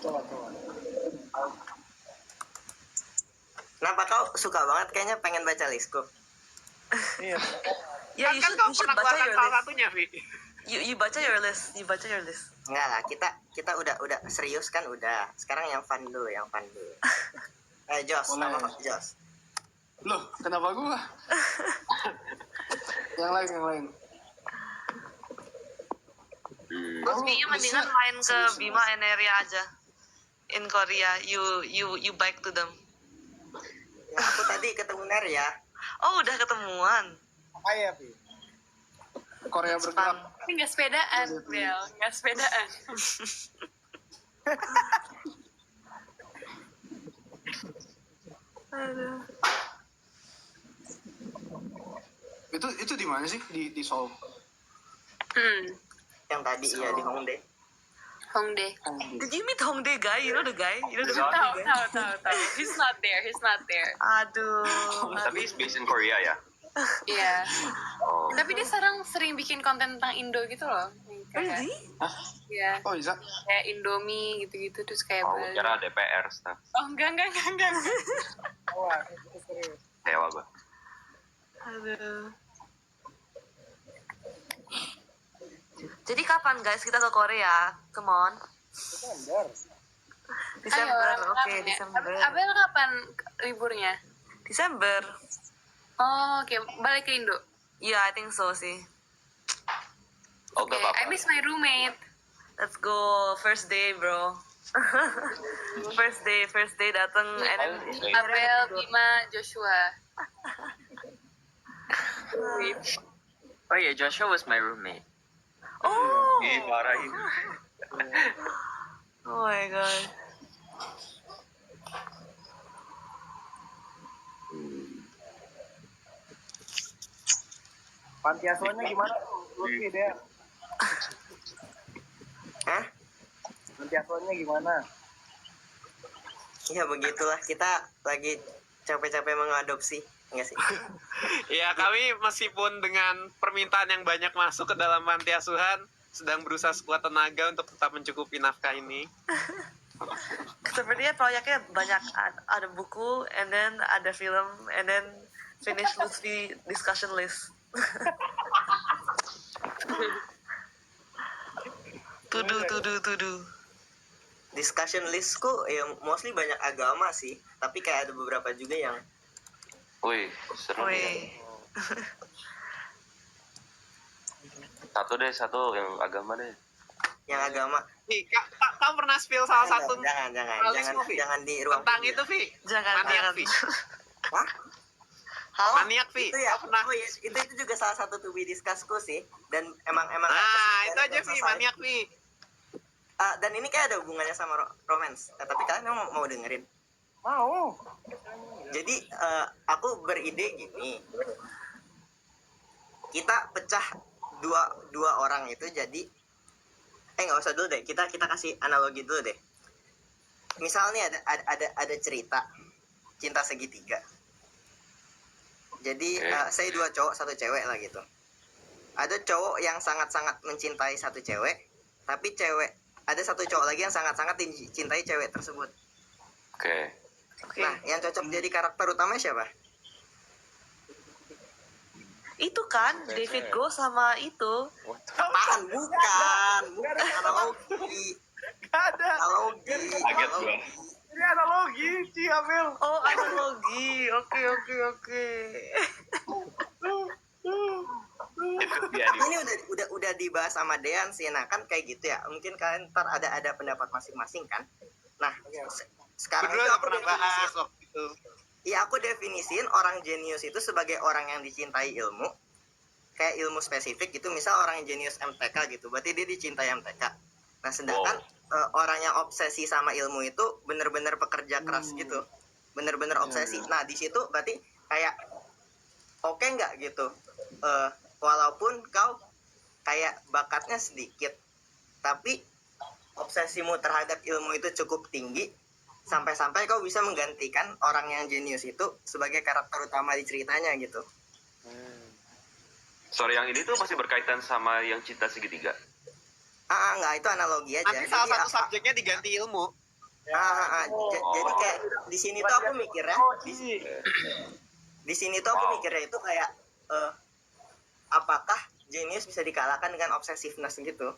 Coba. Kenapa kau suka banget kayaknya pengen baca listku? Iya. Yeah, Kan kau pernah baca keluarkan your salah list. satunya, Vi. You baca your list. You baca your list. Enggak lah, kita udah serius kan udah. Sekarang yang fun dulu. Jos, Boleh. sama Jos. Loh, kenapa gua? yang lain. Terus Bima mendingan main ke Bima Eneria aja. In Korea, you back to them. Ya, aku tadi ketemu Neria. Oh, udah ketemuan. Kayak Vi. Korea bergerak. Tapi nggak sepedaan, Bel. Nggak sepedaan. Itu di mana sih? Di Seoul. Yang tadi iya di Hongdae. Hongdae. Did you meet Hongdae guy? You know the guy? You know the Tahu, Hongdae guy? tahu. He's not there. Aduh. Tapi it's based in Korea ya. Iya. Oh. Tapi dia sekarang sering bikin konten tentang Indo gitu loh. Kayak, Really? ya, Oh, bisa. kayak Indomie gitu-gitu terus kayak Oh, Bali. kira DPR staff. Oh, enggak. Wah, itu serius. Dewa gua. Aduh. Jadi kapan guys kita ke Korea? Come on. Desember. Desember. Ayo, Oke, kapan ya? Desember. Abel kapan liburnya? Desember. Oh, oke. Balik ke Indo. Yeah, I think so sih. Oh, Oke, gak apa-apa. I miss my roommate. Let's go. First day, bro. first day datang and then Abel, Bima, Joshua. Oh yeah, Joshua was my roommate. Oh. Ih, parah ini. Oh my god. Panti asuhannya gimana tuh? Lutfi dia. Hah? Panti asuhannya gimana? Ya begitulah, kita lagi capek-capek mengadopsi. Enggak sih? Ya, kami meskipun dengan permintaan yang banyak masuk ke dalam panti asuhan, sedang berusaha sekuat tenaga untuk tetap mencukupi nafkah ini. Sepertinya proyeknya banyak, ada buku, and then ada film, and then finish Lutfi discussion list. Tudu. Discussion listku ya mostly banyak agama sih, tapi kayak ada beberapa juga yang Wih, seru nih. Wih. Satu yang agama deh. agama. Nih, kau pernah spill salah satu Jangan di ruang tentang publik. itu, Vi? Jangan. Maniak, Vi. Hah? Oh, maniak, Vi. Itu ya, Kau pernah? oh, iya, itu juga salah satu to be discussku sih, dan emang Nah, itu aja, Vi. Maniak, Vi. Dan ini kayak ada hubungannya sama romance. Tapi kalian memang mau dengerin? Mau. Jadi aku beride gini, kita pecah dua orang itu jadi nggak usah dulu deh, kita kasih analogi dulu deh. Misalnya ada cerita cinta segitiga. Jadi saya dua cowok satu cewek lah gitu. Ada cowok yang sangat-sangat mencintai satu cewek, tapi ada satu cowok lagi yang sangat-sangat dicintai cewek tersebut. Oke. Nah, yang cocok jadi karakter utama siapa? Itu kan David Go sama itu. Apaan? Bukan analogi. Gak ada. Analogi. Kaget gua. Ini analogi, Ci Amel. Oh, analogi. Oke. Itu dia nih. Ini udah dibahas sama Dean sih. Nah, kan kayak gitu ya. Mungkin kalian ntar ada pendapat masing-masing kan. Nah, sekarang Berdua itu nggak aku pernah bahas waktu itu. Iya, aku definisiin orang jenius itu sebagai orang yang dicintai ilmu. Kayak ilmu spesifik gitu. Misal orang yang jenius MTK gitu, berarti dia dicintai MTK. Nah, sedangkan orang yang obsesi sama ilmu itu bener-bener pekerja keras gitu. Bener-bener obsesi. Nah, di situ berarti kayak oke nggak gitu. Walaupun kau kayak bakatnya sedikit, tapi obsesimu terhadap ilmu itu cukup tinggi, sampai-sampai kau bisa menggantikan orang yang jenius itu sebagai karakter utama di ceritanya gitu. Sorry, yang ini tuh masih berkaitan sama yang cinta segitiga. Enggak, itu analogi aja. Nanti salah satu subjeknya diganti ilmu. Jadi kayak di sini tuh aku mikirnya di sini tuh aku mikirnya itu kayak apakah jenius bisa dikalahkan dengan obsessiveness gitu.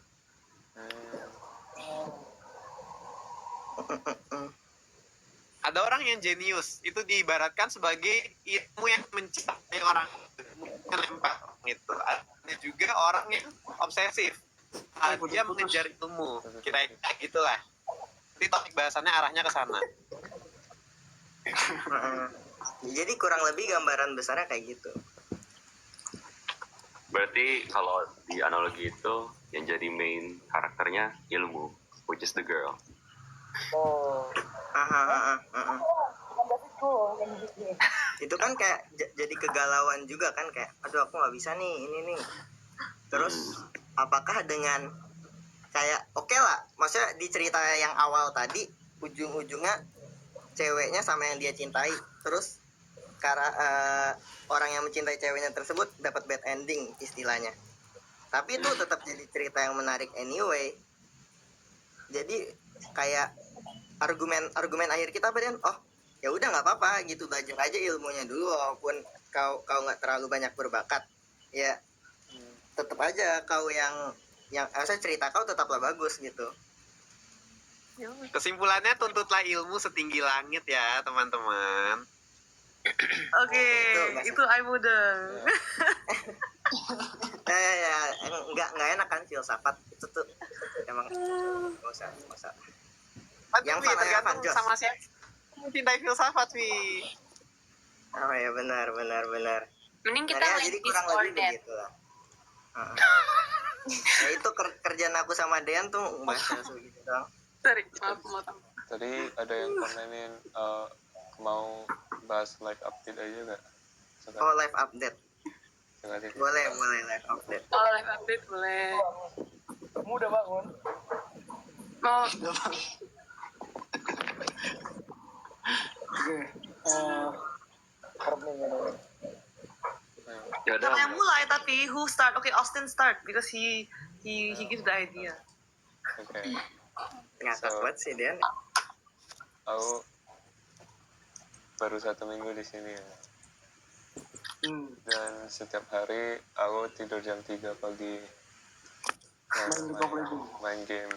Ada orang yang jenius itu diibaratkan sebagai ilmu yang mencintai orang, melempar gitu. Ada juga orang yang obsesif, dia mengejar ilmu, kira gitulah. Jadi topik bahasannya arahnya ke sana. Jadi kurang lebih gambaran besarnya kayak gitu. Berarti kalau di analogi itu yang jadi main karakternya ilmu, which is the girl. Itu kan kayak jadi kegalauan juga kan, kayak aduh aku nggak bisa nih ini nih. Terus apakah dengan kayak oke lah, maksudnya di cerita yang awal tadi ujung-ujungnya ceweknya sama yang dia cintai, terus karena orang yang mencintai ceweknya tersebut dapat bad ending istilahnya. Tapi itu tetap jadi cerita yang menarik anyway. Jadi kayak argumen akhir kita apa Dan? Oh ya udah nggak apa-apa gitu, belajar aja ilmunya dulu walaupun kau nggak terlalu banyak berbakat ya, tetap aja kau yang saya cerita kau tetaplah bagus gitu. Kesimpulannya tuntutlah ilmu setinggi langit ya teman-teman. Oke, itu I mudeng. Ya, nggak enak kan filsafat itu tuh emang nggak usah. Yang fun tergantung sama siapa mencintai filsafat sih. Oh ya benar. Mending kita Nah, main jadi kurang Discord, lebih Dan. begitu lah. Ya itu kerjaan aku sama Dean tuh bahasa gitu doang. Sorry, maaf motong. Tadi ada yang komenin mau bahas live update aja nggak? Oh live update. Sengaja. Boleh live update. Oh, live update boleh. Kamu udah bangun? Mau Oke. Ya udah. Siapa yang mulai tapi who start? Okay, Austin start because he gives the idea. Oke. Ngakak banget sih Dean. Aku baru 1 minggu di sini ya. Dan setiap hari aku tidur jam 3 pagi. Main game.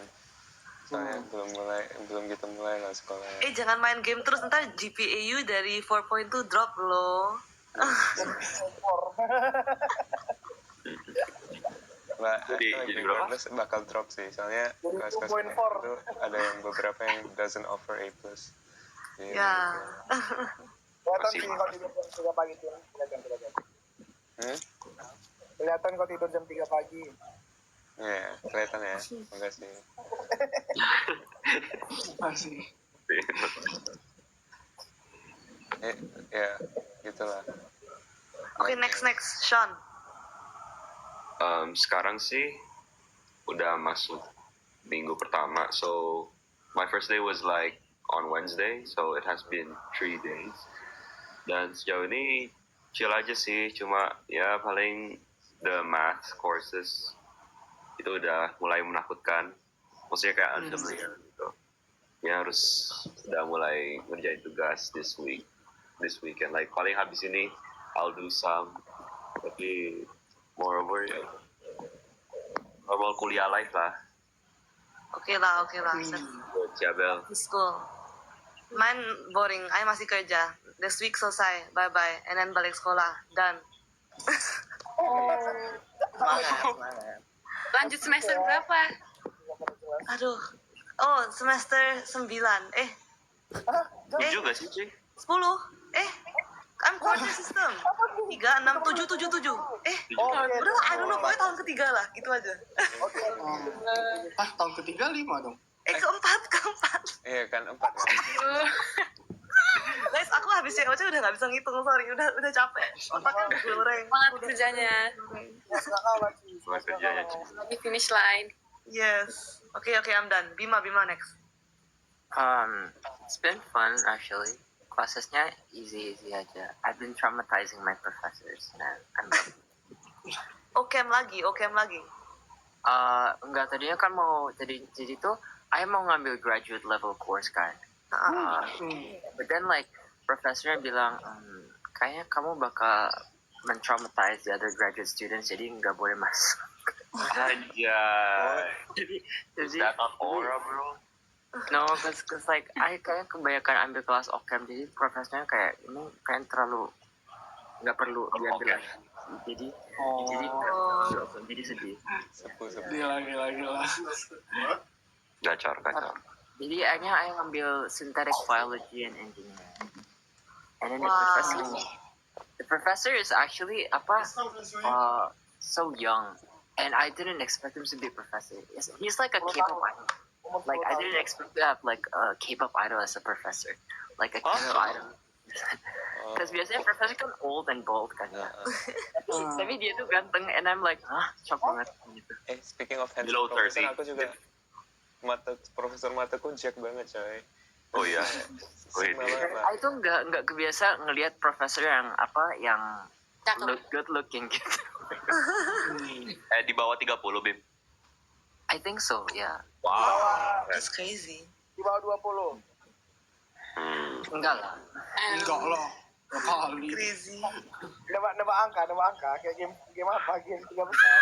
Soalnya belum gitu mulai lah sekolahnya. Jangan main game terus, ntar GPA you dari 4.2 drop loh. Jadi berapa? Bakal drop sih, soalnya kelas-kelas itu ada yang beberapa yang doesn't offer A+. Ya. Kelihatan sih kalau tidur jam 3 pagi tuh. Kelihatan kalau tidur jam 3 pagi. Iya, kelihatan ya. Makasih. Masih. Ya, gitulah. Oke, next, Sean. Sekarang sih udah masuk minggu pertama, so my first day was like on Wednesday, so it has been 3 days. Dan sejauh ini chill aja sih, cuma ya paling the math courses itu udah mulai menakutkan, maksudnya kayak unfamiliar gitu. Ya harus udah mulai ngerjain tugas this weekend, like paling habis ini I'll do some, tapi moreover ya normal kuliah life lah. Oke lah. Jabel. School. Main boring, I masih kerja. This week selesai, bye-bye. And then balik sekolah, done. Semangat. lanjut semester berapa? Aduh. Oh, semester 9. Juga sih, Ci. 10. I'm quarter system. 3, 6, 7, 7, 7. Udah lah, I don't know, pokoknya tahun ketiga lah, gitu aja. Tahun ketiga 5 dong. Keempat. Iya kan, 4 kan. Guys, aku habis COC udah gak bisa ngitung, sorry. Udah capek. Otaknya udah goreng. Semangat kerjanya. Semangat kerjanya, Ci. Lagi finish line. Yes. Oke, I'm done. Bima next. It's been fun actually. Klassesnya easy aja. I've been traumatizing my professors. Nah, Okem lagi. enggak, tadinya kan mau jadi tuh I mau ngambil graduate level course kan. But then like profesornya bilang kayaknya kamu bakal mentraumatize the other graduate students, jadi nggak boleh masuk. Aja. Is jadi that not aura, bro? no, cause like I kayak kebanyakan ambil kelas Okem, jadi profesornya kayak ini kayak terlalu nggak perlu diambil lagi. Jadi jadi sedih. Gila. Gacor. Jadi akhirnya I ngambil synthetic biology and engineering. And then the professor is actually so young, and I didn't expect him to be a professor. He's like a K-pop idol. Like I didn't expect to have like a K-pop idol as a professor, like a K-pop idol. Because biasanya professor kan old and bald kan. Tapi dia tuh ganteng, and I'm like, shock banget gitu. Speaking of handsome Below professor, 30. aku juga profesor mataku jack banget coy. Oh iya. I tuh nggak kebiasa ngelihat profesor yang good looking gitu. Di bawah 30, Bim. I think so, yeah. Wow. That's crazy. Di bawah 20. Enggak lah. Enggak loh. Kali. Crazy. Nembak angka. Kayak game apa? Game 3 besar.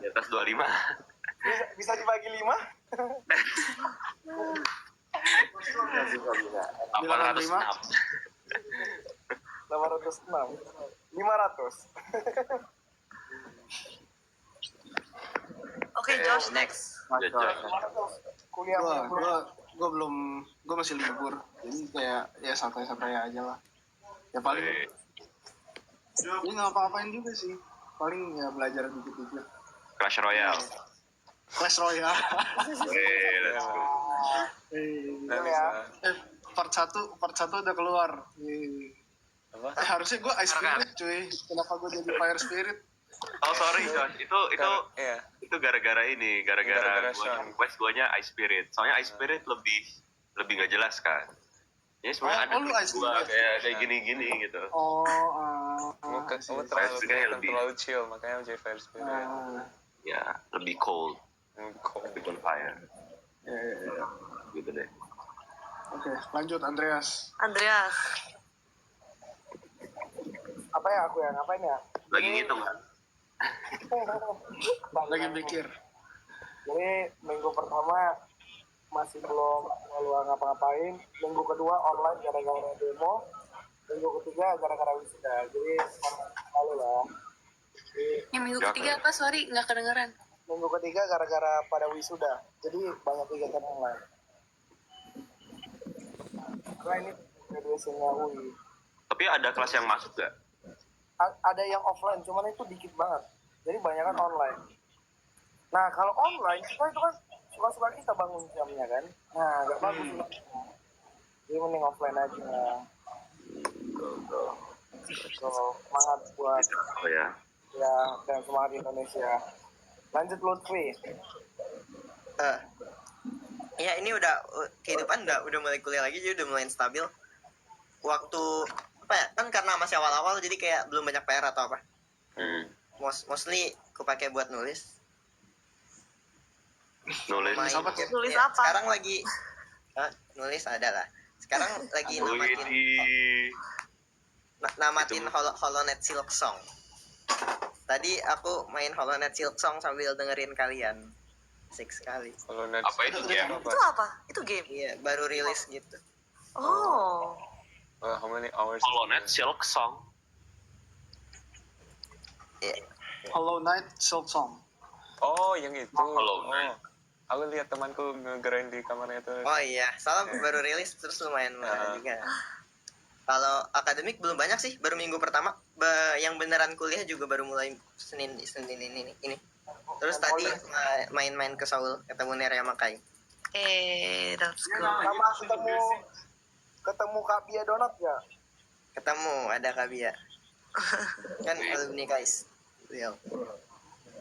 Di atas 25. Bisa dibagi 5? 806. 806. 500. Oke, Josh next. Kuliah gue masih libur, jadi kayak ya santai-santai aja lah. Ya paling ini nggak apa-apain juga sih, paling ya belajar dikit-dikit. Clash Royale. Clash Royale. Let's go. Part 1 udah keluar. Harusnya gue Ice Spirit cuy, kenapa gue jadi Fire Spirit? Oh sorry Josh, itu gara-gara quest guanya Ice Spirit. Soalnya Ice Spirit lebih nggak jelas kan. Jadi sebenarnya ada gua kayak gini gitu. Kamu terlalu chill, makanya jadi Fire Spirit. Ya, lebih cold. Lebih on fire. Gitu deh. Oke, lanjut Andreas. Apa ya aku ya? Ngapain ya? Lagi ngitung kan? Lagi mikir. Jadi minggu pertama masih belum ngapa-ngapain. Minggu kedua online gara-gara demo. Minggu ketiga gara-gara wisuda. Jadi lalu lah. Yang minggu ketiga apa? Sorry, nggak kedengeran. Minggu ketiga gara-gara pada wisuda. Jadi banyak kegiatan online. Karena ini graduation-nya UI. Tapi ada kelas yang masuk gak? Ada yang offline, cuman itu dikit banget. Jadi banyak kan online. Nah, kalau online, kita itu kan suka-suka kita bangun jamnya kan. Nah, gak bagus. Jadi mending offline aja. So, semangat buat ya dan semangat Indonesia. Lanjut Lutfi. Ya ini udah kehidupan udah mulai kuliah lagi, jadi udah mulai stabil. Waktu apa ya, kan karena masih awal-awal jadi kayak belum banyak PR atau apa. Mostly aku pakai buat nulis apa? Nulis apa? Sekarang lagi nulis ada lah. Sekarang lagi namatin Hollow Knight Silk Song. Tadi aku main Hollow Knight Silk Song sambil dengerin kalian. Asik sekali. Apa itu game? Itu apa? Itu game? Iya, baru rilis gitu. Oh. How many hours? Hollow Knight Silk Song. Hollow Knight Silk Song. Oh, yang itu. Hollow Knight. Aku lihat temanku ngegerain di kamarnya itu. Oh iya, salah baru rilis terus lumayan juga. Kalau akademik belum banyak sih, baru minggu pertama. Yang beneran kuliah juga baru mulai Senin ini. Terus tadi main-main ke Seoul, ketemu Nerea Makai. That's good. Sama ketemu Kak Bia Donat ya? Ketemu, ada Kak Bia. Kan alumni guys. Real.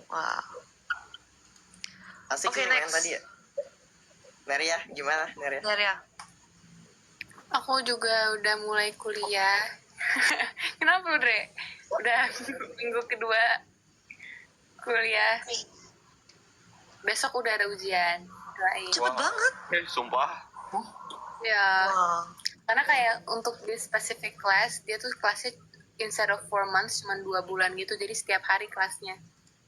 Wow. Asik Oke, sih main next. tadi ya. Neria, gimana Neria? Neria. Aku juga udah mulai kuliah. Kenapa lu, Dre? Udah minggu kedua kuliah. Besok udah ada ujian. Doain. Cepet banget. Sumpah. Ya, Wow. karena kayak untuk di specific class, dia tuh kelasnya instead of 4 months, cuma 2 bulan gitu. Jadi setiap hari kelasnya.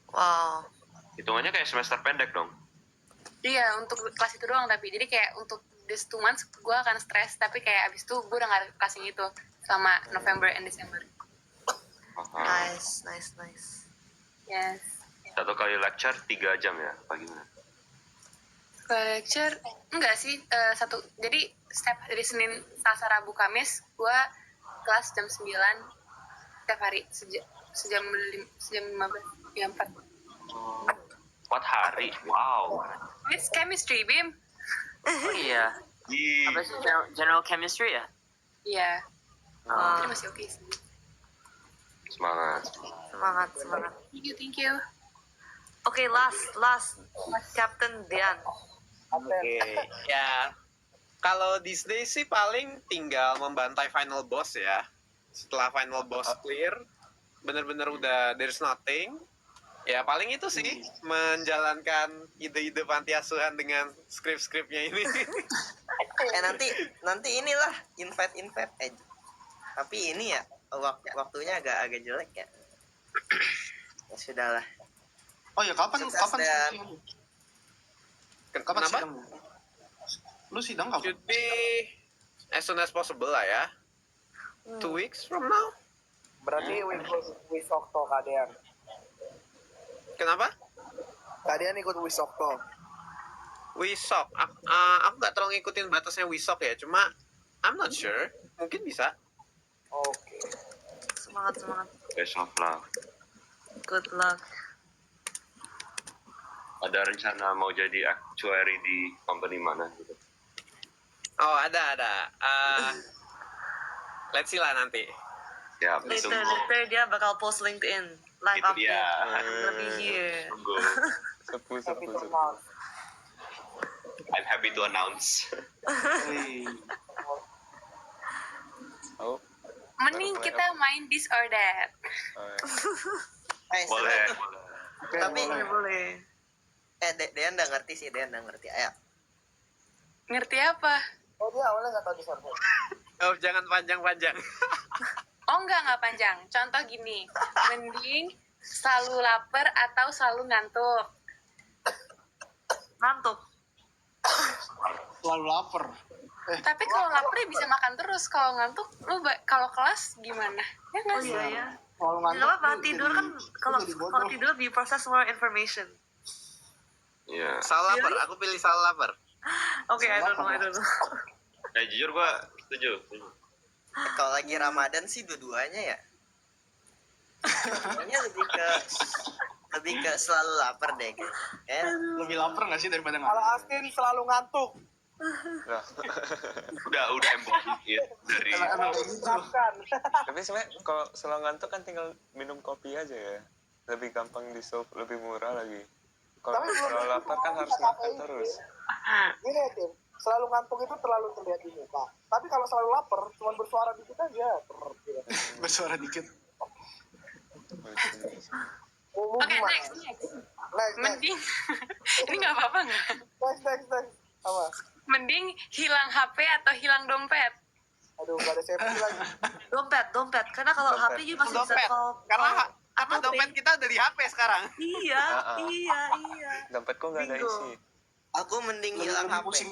Wow. Hitungannya kayak semester pendek dong. Iya, untuk kelas itu doang tapi. Jadi kayak untuk this 2 months, gue akan stres. Tapi kayak abis itu gue udah gak ada kelasnya itu selama November and December. Nice, nice, nice. Yes. Satu kali lecture 3 jam ya, apa gimana? Lecture enggak sih, jadi setiap dari Senin, Selasa, Rabu, Kamis gue kelas jam 9 setiap hari sejam 15 ya 4. 4 hari, wow. It's chemistry, Bim. Oh iya. Ih, Apa sih general chemistry ya? Iya, Oh. jadi masih oke sih. semangat. Semangat, semangat. Thank you. Oke, last Captain Dian. Oke, ya. Kalau these days sih paling tinggal membantai final boss ya. Setelah final boss clear, bener-bener udah there's nothing. Ya paling itu sih, menjalankan ide-ide panti asuhan dengan skrip-skripnya ini. Nanti inilah invite aja. Tapi ini ya waktunya agak jelek ya. Ya sudahlah. Oh ya, kapan Sukses, Dan. sidang? Kapan Kenapa? sidang? Lu sidang kapan? Should be as soon as possible lah ya. 2 weeks from now. Berarti Wisokto Kadean. Kenapa? Kadean ikut Wisokto. Wisok. Aku nggak terlalu ngikutin batasnya Wisok ya. Cuma I'm not sure. Mungkin bisa. Oke. Semangat, semangat. Besok lah. Good luck. Ada rencana mau jadi actuary di company mana gitu? Oh ada. Let's see lah nanti. Ya, Later dia bakal post LinkedIn. Live Itu update. dia. Gonna be here. Tunggu. Sepuh. I'm happy to announce. Wih. Oh, Mending kita main this or that. Boleh. Tapi Boleh. Dean udah ngerti sih, Dean udah ngerti. Ayo. Ngerti apa? Oh dia awalnya nggak tahu disorder. Oh jangan panjang-panjang. Oh nggak panjang. Contoh gini, mending selalu lapar atau selalu ngantuk. Ngantuk. Selalu lapar. Tapi kalau lapar ya bisa makan terus. Kalau ngantuk, kalau kelas gimana? Ya nggak Oh sih? iya ya. Kalau Gak apa-apa, tidur kan kalau jadi bodoh. kalau tidur di process more information. Iya. Salah lapar. Aku pilih salah lapar. Oke, I don't know. Jujur gua setuju. Kalau lagi Ramadan sih dua-duanya ya. Kayaknya lebih ke selalu lapar deh kayaknya. Lebih lapar nggak sih daripada Kalau nggak? Astin selalu ngantuk. nah. Udah embodied dari Emang kayak gitu. Makan. Tapi sebenarnya kalau selalu ngantuk kan tinggal minum kopi aja ya. Lebih gampang di solve, lebih murah lagi. Kalau Tapi belum selalu tentu lapar kan orang harus bisa makan pakai terus. Gini ya Tim, selalu ngantuk itu terlalu terlihat di muka. Tapi kalau selalu lapar, cuma bersuara dikit aja. Bersuara dikit. Mau Oke, gimana? next. Next. Mending, ini nggak apa-apa nggak? Next. Apa? Mending hilang HP atau hilang dompet? Aduh, gak ada safety lagi. Dompet. Karena kalau Dompet. HP you masih bisa Dompet. call. Karena apa dompet kita udah di HP sekarang. Iya. Dompetku nggak ada Bingo. isi. Aku mending hilang HP.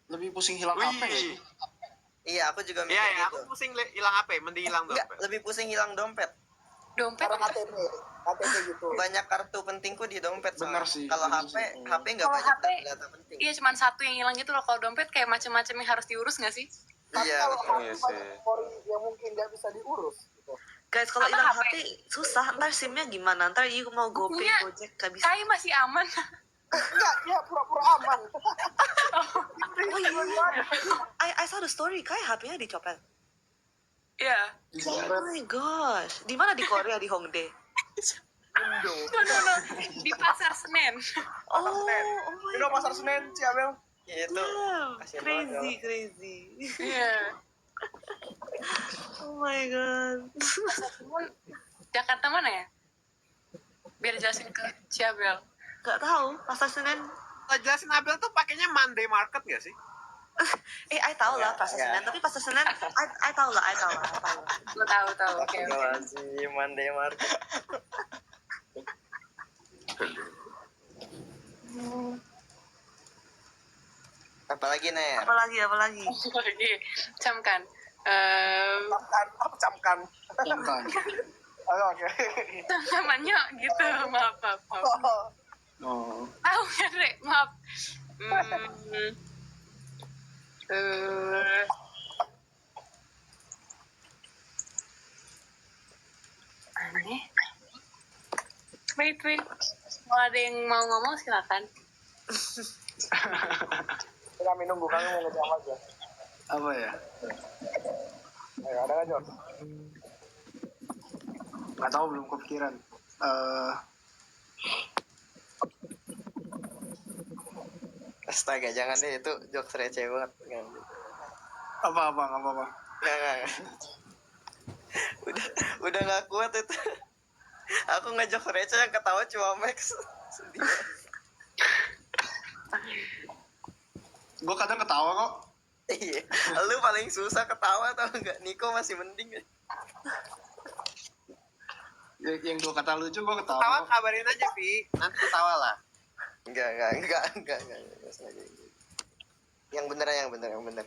Lebih pusing hilang Wih. HP sih. Iya, aku juga mikir Iya, gitu. aku pusing hilang HP, mending hilang Enggak, dompet. lebih pusing hilang dompet. Dompet? Karena KTP gitu. Banyak kartu pentingku di dompet. Bener soalnya. sih, Kalau bener HP sih. nggak Kalau banyak HP, data penting. iya cuma satu yang hilang gitu loh. Kalau dompet kayak macam-macam yang harus diurus nggak sih? Tapi Iya, kalau betul. Iya HP sih. banyak memori yang mungkin nggak bisa diurus. Gitu. Guys, kalau Apa hilang HP? HP susah. Ntar SIM-nya gimana? Ntar you mau GoPay, Buktinya, Gojek gak bisa. Kai masih aman. Enggak, dia pura-pura aman. Oh iya. I saw the story. Kayak HP-nya dicopet. Iya. Oh my gosh. Di mana? Di Korea, di Hongdae. No. Di pasar Senen. Oh my Itu pasar Senen, Ciabel. Itu Wow, kasihan banget crazy, kalau- crazy. Iya. Oh my god. Jakarta mana ya? Biar jelasin ke Ciabel. Gak tahu, pasar Senen. Jelasin Abel tuh pakainya Monday Market gak sih? I tahu lah pasar Enggak. Senen, tapi pasar Senen, I tahu lah. Gue tahu. Oke. Astagfirullahaladzim, Monday Market. Apalagi Ner? Apalagi? Lagi camkan. Camkan, apa camkan? Bukan. Oke. Camkannya gitu. Maaf. Oh. Tahu ya, Re? Maaf. Aneh. Wait. Kalau ada yang mau ngomong silakan. Kami nunggu, kami mau ngejawab aja. Apa ya? Ayo, ada nggak, Jor? Nggak tahu, belum kepikiran. Astaga, jangan deh, itu jokes receh banget. Apa? Nggak. Udah nggak kuat itu. Aku ngejokes receh yang ketawa cuma Max. Sedih. Gue kadang ketawa kok. Iya, lu paling susah ketawa tau nggak? Niko masih mending. Yang gue kata lucu gue Ketawa ketawa. kabarin aja, Vi. Nanti ketawa lah. Enggak. Yang bener.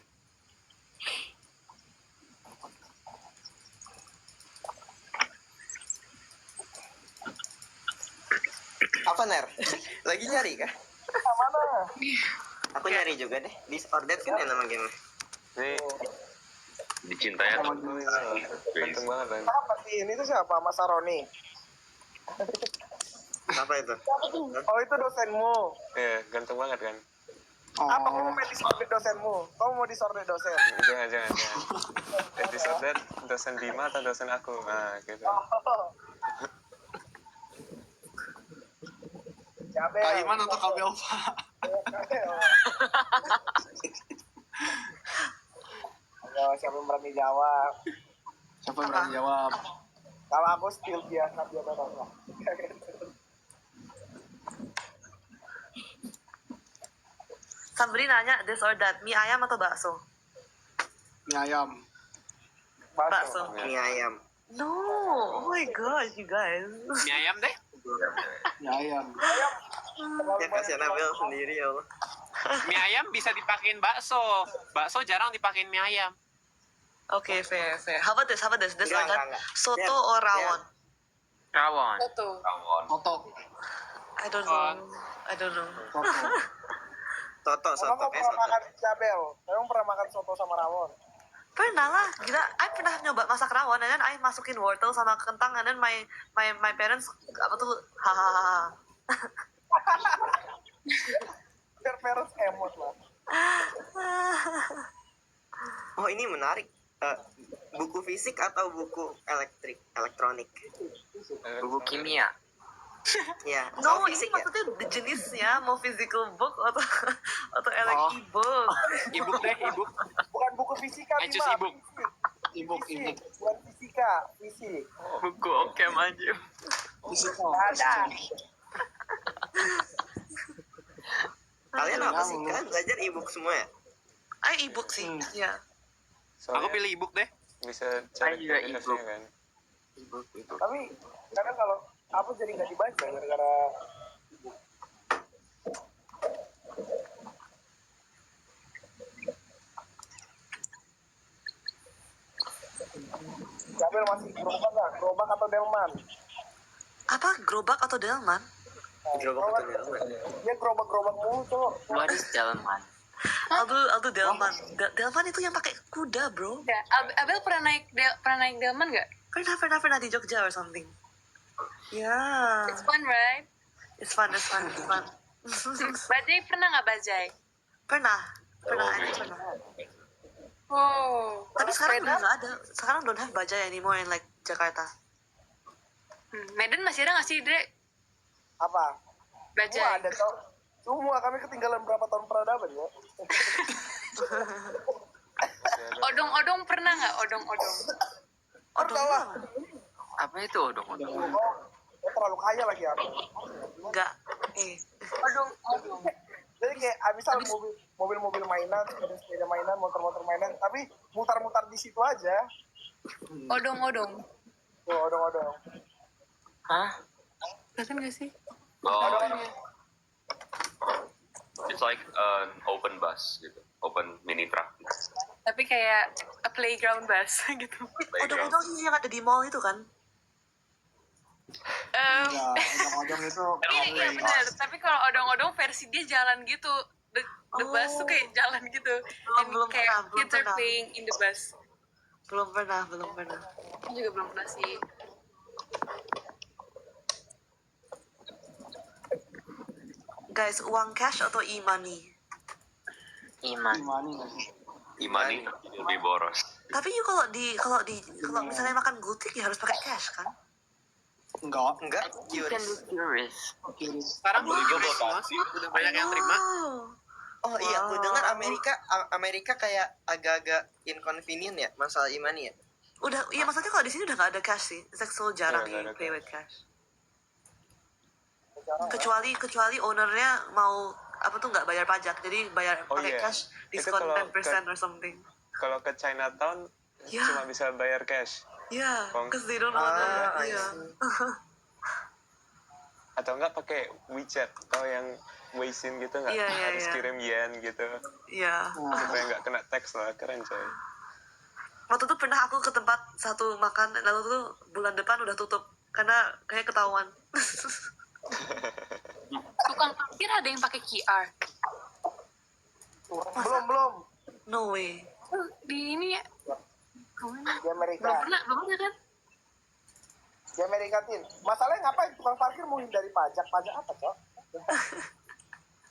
Apa Ner? Lagi nyari kah? Mana? Aku nyari juga deh. Disordered kan ya nama game. Ini Dicintai atau ganteng banget kan. Apa sih? Ini tuh siapa? Mas Aroni. Apa itu? Oh, itu dosenmu. Iya, ganteng banget kan. Apa kamu mau disorder dosenmu? Kamu mau disorder dosen? Jangan. Disorder dosen Bima atau dosen aku? Nah, gitu. Oh. Cabel. Kak Iman atau Kak Belva? Ayo, siapa yang berani jawab? Siapa yang berani jawab? Kalau aku still biasa nanya. Somebody nanya this or that, mie ayam atau bakso? Mie ayam. Bakso. Mie ayam. No, oh my gosh, you guys. Mie ayam deh. Mie ayam. Ya kasihan Abel sendiri ya Allah. Mie ayam bisa dipakein bakso. Bakso jarang dipakein mie ayam. Okay, fair. How about this? This or that? Enggak. Soto Dian, or rawon? Rawon. Tuh. Toto. I don't know. Toto. Kamu pernah makan cabel? Kamu pernah makan soto sama rawon? Pernah lah, gila. I pernah nyoba masak rawon, and then I masukin wortel sama kentang, and then my parents apa tuh, hahaha. Biar parents emot lah. Oh ini menarik. Buku fisik atau buku elektronik? Buku kimia. Ya. No, soal ini fisik ya. maksudnya jenisnya mau physical book atau Oh. e-book. Ebook deh, ebook. Bukan buku fisika, I choose Bima. ebook. Ibuk. Bukan fisika, fisik. Buku oke maju. Ada. Kalian apa sih kan belajar e-book semua ya? E-book sih, ya. Aku Soalnya pilih ebook deh. bisa cari juga aplikasinya kan. Tapi kadang kalau aku jadi nggak dibaca gara-gara Cabel masih gerobak nggak? Gerobak atau delman? Apa gerobak atau delman? Gerobak atau delman? Dia gerobak-gerobak mulu, Cok. What is delman? I'll do delman. Delman itu yang pakai kuda, bro. Ya, Abel pernah naik delman nggak? Pernah di Jogja or something. Yeah. It's fun, right? It's fun. Bajai pernah nggak bajai? Pernah. Ini pernah. Oh. Tapi sekarang udah nggak ada. Sekarang don't have bajai anymore in like Jakarta. Medan masih ada nggak sih, Dre? Apa? Bajai. Gua ada, Cok. Semua kami ketinggalan berapa tahun peradaban ya. Odong-odong pernah nggak? Odong-odong. Pernah lah. Apa itu odong-odong? Oh, terlalu kaya lagi aku. Enggak. Odong-odong. Jadi kayak misal mobil-mobil mainan, sepeda mainan, motor-motor mainan, tapi mutar-mutar di situ aja. Odong-odong. Tuh, odong-odong. Hah? Kelihatan nggak sih? Oh, Odong-odong. it's like an open bus gitu, open mini truck. Tapi kayak a playground bus gitu. Odong-odong ini yang ada di mall itu kan? Enggak, odong-odong itu Iya benar. Tapi kalau odong-odong versi dia jalan gitu. The bus tuh kayak jalan gitu. Belum kayak pernah, belum kids are pernah. playing in the bus. Belum pernah. Aku juga belum pernah sih. Guys, uang cash atau e-money? Iman. gimana sih? Imani lebih boros. Tapi you kalau misalnya makan gultik ya harus pakai cash kan? Enggak. You can do curious. Sekarang beli gue semua sih, udah banyak yang terima. Oh iya, aku dengar Amerika kayak agak-agak inconvenient ya masalah imani ya. Udah, iya maksudnya kalau di sini udah nggak ada cash sih. It's like so jarang Iya, nggak ada pay cash. with cash. Kecuali ownernya mau apa tuh nggak bayar pajak, jadi bayar Oh, pakai iya. cash Itu diskon kalau 10% or something. Kalau ke Chinatown Ya. cuma bisa bayar cash. Yeah, Kong. because they don't wanna. I Yeah. see. Atau enggak pakai WeChat atau yang Weixin gitu nggak? Iya, iya, Harus iya. kirim yen gitu. Iya. Supaya nggak kena tax lah, keren coy. Waktu itu pernah aku ke tempat satu makan, lalu tuh bulan depan udah tutup karena kayak ketahuan. Tukang parkir ada yang pakai QR. Belum. No way. Di ini ya. Kemana? Di Amerika. Belum pernah kan? Di Amerika, Tin. Masalahnya ngapain tukang parkir mau hindari pajak? Pajak apa, Cok?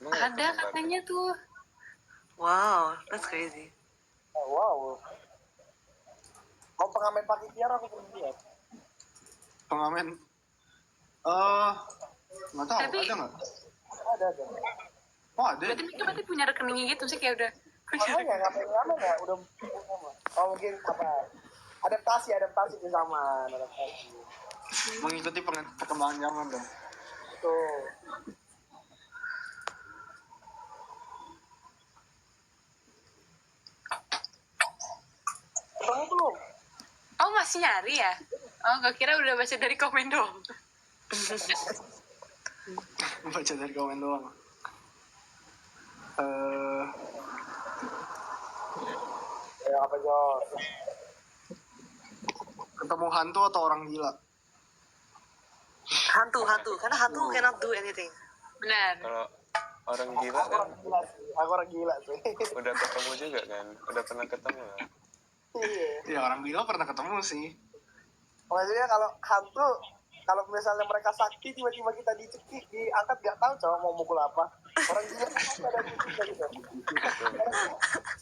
Emang nggak Ada tukang katanya tuh. Wow, that's crazy. Oh, wow. Mau pengamen pakai QR aku belum lihat. Pengamen. Nggak tahu, Tapi- ada nggak? Ada. Oh, ada. Berarti mereka berarti punya rekeningnya gitu sih kayak udah. Makanya ngapain ngamen ya? Udah. Oh mungkin apa? Adaptasi ke zaman. Adaptasi. Mengikuti perkembangan zaman dong. Tuh. Ketemu belum? Oh masih nyari ya? Oh gue kira udah baca dari komen dong. Baca dari komen doang. Ya apa Jos? Ketemu hantu atau orang gila? Hantu, karena hantu cannot do anything. Benar. Kalau orang gila Aku kan orang gila sih. Aku orang gila sih. udah ketemu juga kan, udah pernah ketemu kan. Iya. Ya orang gila pernah ketemu sih. Maksudnya kalau hantu, kalau misalnya mereka sakti tiba-tiba kita dicekik, diangkat nggak tahu cowok mau mukul apa. Orang gila kan pasti ada juga gitu.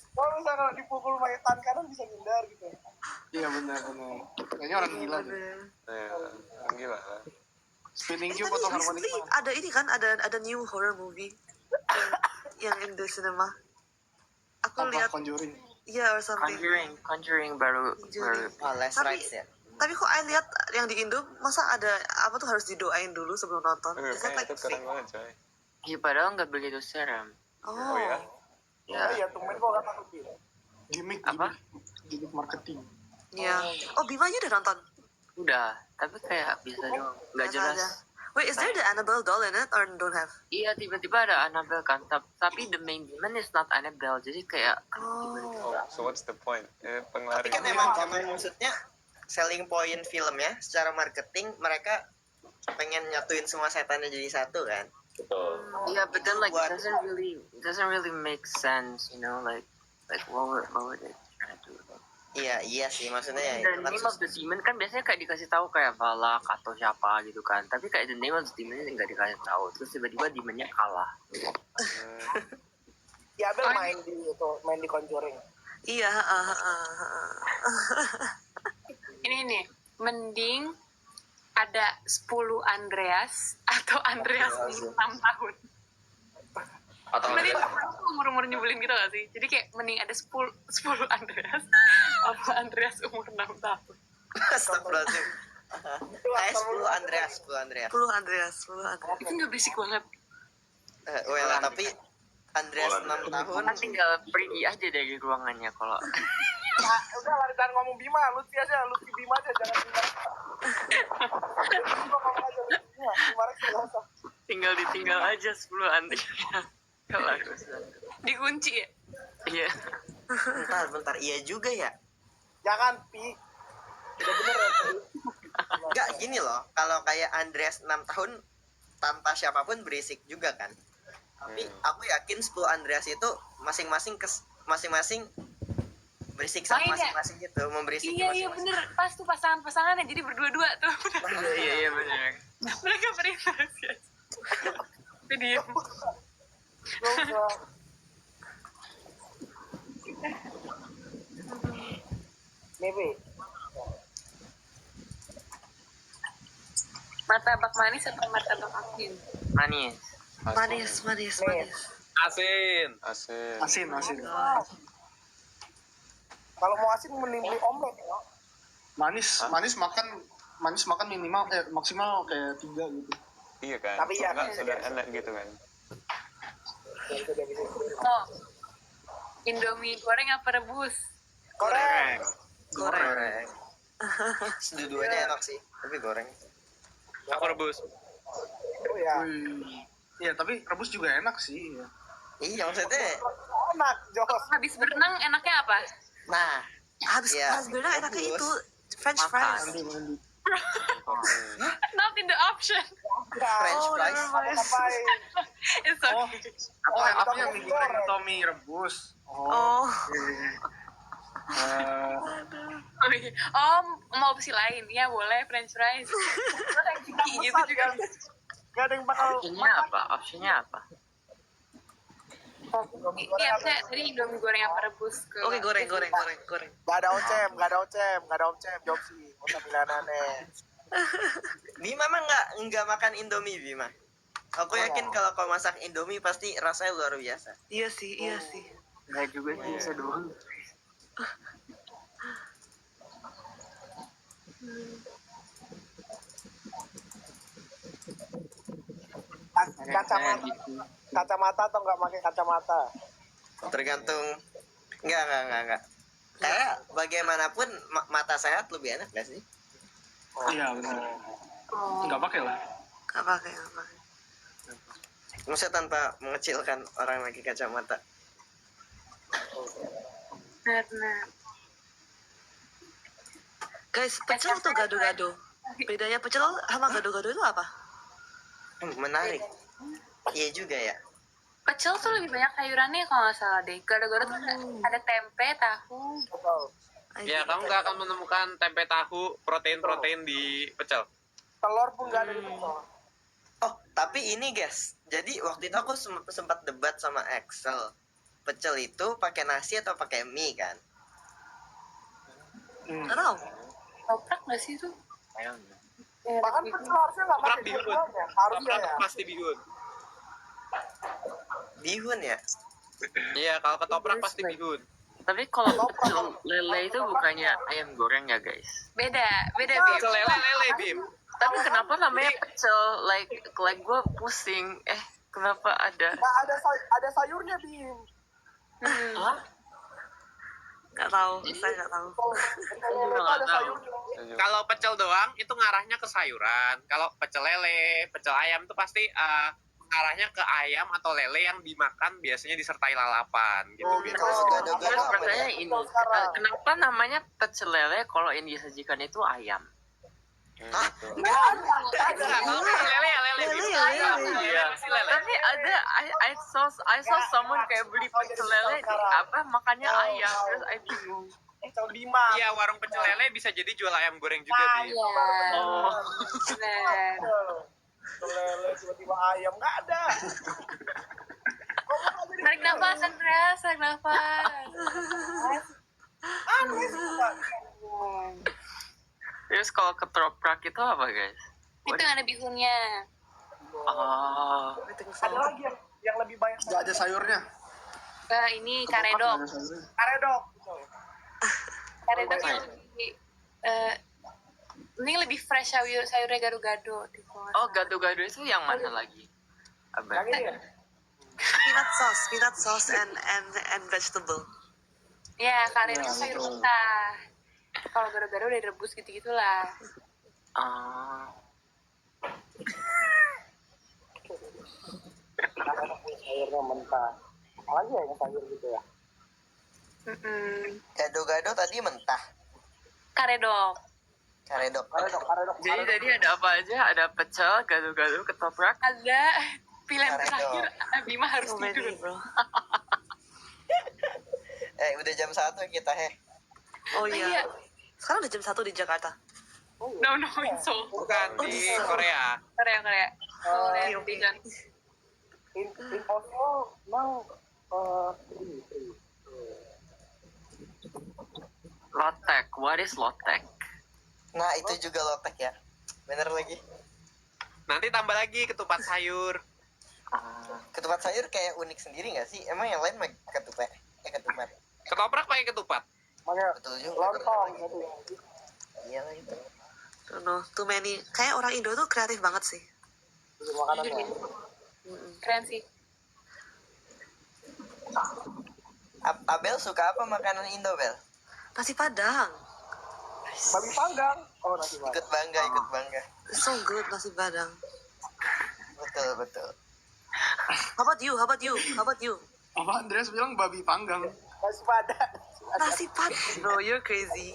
Kalau misalnya kalau dipukul pakai tangan kanan bisa hindar gitu. Iya benar. Kayaknya orang gila deh. Ya, orang gila kan. Spinning Eh, Cube tapi atau Harmonic recently mana? ada ini kan, ada new horror movie yang in the cinema. Aku Apa lihat, Conjuring? iya or something. Conjuring baru Oh, Last Tapi- Rites ya. Tapi kok I lihat yang di Indo, masa ada apa tuh harus didoain dulu sebelum nonton? Is that Kayaknya like itu keren fake? banget coy. ya padahal nggak begitu serem. Oh, Oh ya? Ya. Oh iya, tumben kok kata aku gitu. Gimmick marketing. iya. Oh, Bimanya udah nonton? Udah, tapi kayak bisa doang, nggak Biasa jelas. aja. Wait, is there the Annabelle doll in it or don't have? Iya, tiba-tiba ada Annabelle kan, tapi the main demon is not Annabelle, jadi kayak Oh, Oh, so what's the point? Tapi Pengelari. kan emang maksudnya selling point filmnya secara marketing mereka pengen nyatuin semua setannya jadi satu kan. Betul. yeah, but then like What? doesn't really make sense, you know, like what would it trying to do? Iya sih maksudnya ya The itu kan name of the demon kan biasanya kayak dikasih tahu kayak Valak atau siapa gitu kan, tapi kayak the name of the demon nggak dikasih tahu, terus tiba-tiba demonnya kalah. Ya Abel main di Conjuring. iya. Ini nih, mending ada 10 Andreas atau Andreas 6 tahun. Atau Berarti Andreas? umur nyebelin gitu gak sih? Jadi kayak mending ada 10 Andreas apa Andreas umur 6 tahun. Astagfirullahaladzim. Kayak 10 Andreas. 10 Andreas. Itu gak berisik banget. Well, tapi Andreas 6 tahun. Kan tinggal pergi aja dari ruangannya kalau Nah, udah lah, jangan ngomong Bima, Lutfi aja, Lutfi Bima aja, jangan Bima. Ngomong aja Lutfi Bima, Bima Rex nggak usah. tinggal ditinggal aja 10 Andreas. Kalau aku Dikunci ya? iya. Bentar, iya juga ya. Jangan, Pi. Udah bener ya, Pi. Enggak, gini loh, kalau kayak Andreas 6 tahun tanpa siapapun berisik juga kan. Tapi aku yakin 10 Andreas itu masing-masing berisik sama Main ya? masing-masing gitu, memberisik Iya bener. Pas tuh pasangan-pasangannya jadi berdua-dua tuh. Iya benar. Mereka berinteraksi aja. Tapi diem. Nggak usah. Nih, Pi. Martabak manis atau martabak asin? Manis. Manis. Asin. Asin. Asin. Kalau mau asin mending beli omelet ya. Manis makan minimal maksimal kayak 3 gitu. Iya kan. Tapi ya, Enggak, bisa sudah jadi. enak gitu kan. Oh. Indomie goreng apa rebus? Goreng. Goreng. Dua-duanya enak sih, tapi goreng. Aku rebus. Oh ya. Iya, tapi rebus juga enak sih. Ya. Iya, maksudnya. Enak, Jos. Habis berenang enaknya apa? Nah, Harus Iya, bilang enaknya bagus. itu French fries. Not in the option. French fries. Ngapain? It's okay. Aku yang mie goreng atau mie rebus. Oh. Oh, mau opsi lain. Ya boleh French fries. Gitu juga. Gak ada yang bakal Opsinya apa? Iya, saya tadi Indomie goreng apa rebus ke. Oke, goreng. Gak ada ocem, jawab sih. Gak usah bilang aneh. Bima mah nggak makan Indomie, Bima. Aku yakin kalau kau masak Indomie pasti rasanya luar biasa. Iya sih. Enggak juga sih, bisa doang. Kacamata atau nggak pakai kacamata? Tergantung. Enggak. Kayak bagaimanapun mata sehat lebih enak gak sih? Iya, benar. Enggak pakai lah. Gak pakai. Maksudnya tanpa mengecilkan orang pakai kacamata. Benar. Guys, pecel atau gado-gado? Bedanya pecel sama gado-gado itu apa? Menarik. Iya juga ya. Pecel tuh lebih banyak sayurannya kalau nggak salah deh. Gado-gado tuh ada tempe, tahu. Ya, kamu nggak akan menemukan tempe tahu, protein di pecel. Telur pun nggak ada di pecel. Oh, tapi ini guys. Jadi waktu itu aku sempat debat sama Excel. Pecel itu pakai nasi atau pakai mie kan? Nggak tahu. Toprak nggak sih itu? Bahkan pecel harusnya nggak Toprak pakai bihun. dua-duanya. Harusnya Toprak ya. pasti bihun. Bihun ya? Iya, kalau ketoprak pasti bihun. Tapi kalau pecel lele itu bukannya ayam goreng ya guys? Beda Bim. Pecel lele, Bim. Tapi kenapa namanya pecel? Like gue pusing. Kenapa ada? Nggak ada sayurnya, Bim. Nggak tahu. Saya nggak tahu. Itu ada sayurnya. Kalau pecel doang itu ngarahnya ke sayuran. Kalau pecel lele, pecel ayam itu pasti arahnya ke ayam atau lele yang dimakan biasanya disertai lalapan gitu. Gitu. Terus pertanyaan ini, kenapa namanya pecel lele kalau yang disajikan itu ayam? Hah? Kalau pecel lele ya lele. Bim. Iya, pasti lele. Tapi ada, I saw someone kayak beli pecel lele di makannya ayam, terus I bingung. Pecel Bima. Iya, warung pecel lele bisa jadi jual ayam goreng juga, Bim. Oh. Benar. Lele tiba-tiba ayam nggak ada. Tarik nafas, Andreas. Tarik nafas. Terus kalau ketoprak itu apa guys? Itu yang ada bihunnya. Oh. Ada lagi yang yang lebih banyak Gak ada sayurnya. Ini Ketoprak karedok. nggak ada sayurnya. karedok gitu. Karedok yang lebih ini lebih fresh sayurnya gado-gado gitu. Oh, gado-gado itu yang mana lagi? Yang Abang. ini ya peanut sauce and vegetable. Ya, karedok Ya, sayur betul. mentah. Kalau gado-gado udah direbus gitu-gitulah. Ah, karedok sayurnya mentah apalagi ya yang sayur gitu ya Gado-gado tadi mentah. Karedok. Karedok. jadi tadi ada apa aja? Ada pecel, gado-gado, ketoprak. Ada pilihan Karedok. terakhir, Bima harus So many, tidur. bro. Udah jam 1 kita Oh iya. Iya. Sekarang udah jam 1 di Jakarta. No, in Seoul. Bukan di Korea. Korea. Korea, oke. Dijon. in Oslo memang ini Lotek. What is lotek? Nah itu juga lotek ya. Bener lagi. Nanti tambah lagi ketupat sayur. Ah, Ketupat sayur kayak unik sendiri nggak sih? Emang yang lain pakai ketupat? Ketupat. Ketoprak pakai ketupat. makanya Betul juga. lontong gitu Iya lah itu. Don't know, too many. Kayak orang Indo tuh kreatif banget sih. makanannya Keren sih. Abel suka apa makanan Indo, Bel? Nasi Padang. babi panggang nasi padang Ikut bangga. So good nasi Padang. Betul. How about you? Apa Andreas bilang babi panggang? nasi padang Nasi Padang. Bro, you're crazy.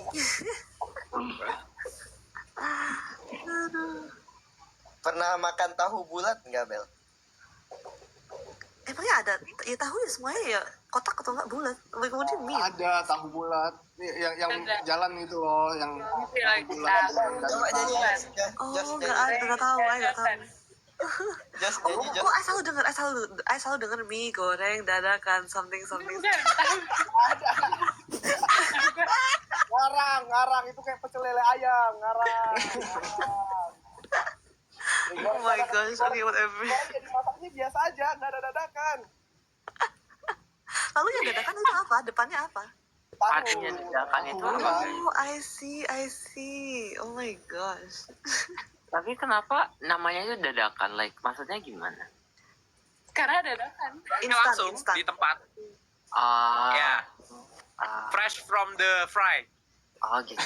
Aduh. Pernah makan tahu bulat nggak, Bel? Emangnya ada? Ya tahu ya semuanya ya kotak atau enggak bulat. Like what do you mean? Ada tahu bulat. Yang Ada. jalan itu loh, yang Iya, tahu bulat. Coba jadi Oh, enggak ada, enggak tahu, enggak tahu. Jos. Oh, I selalu denger mie goreng dadakan something. ngarang itu kayak pecel lele ayam ngarang Oh my gosh, okay, whatever. jadi masaknya biasa aja nggak ada dadakan Lalu yang dadakan itu apa? Depannya apa? artinya dadakan itu apa? Oh, I see. Oh my gosh. Tapi kenapa namanya itu dadakan? Like, maksudnya gimana? Karena dadakan. Langsung Instan. di tempat. Ah, Ya, ah, fresh from the fry. oh gitu.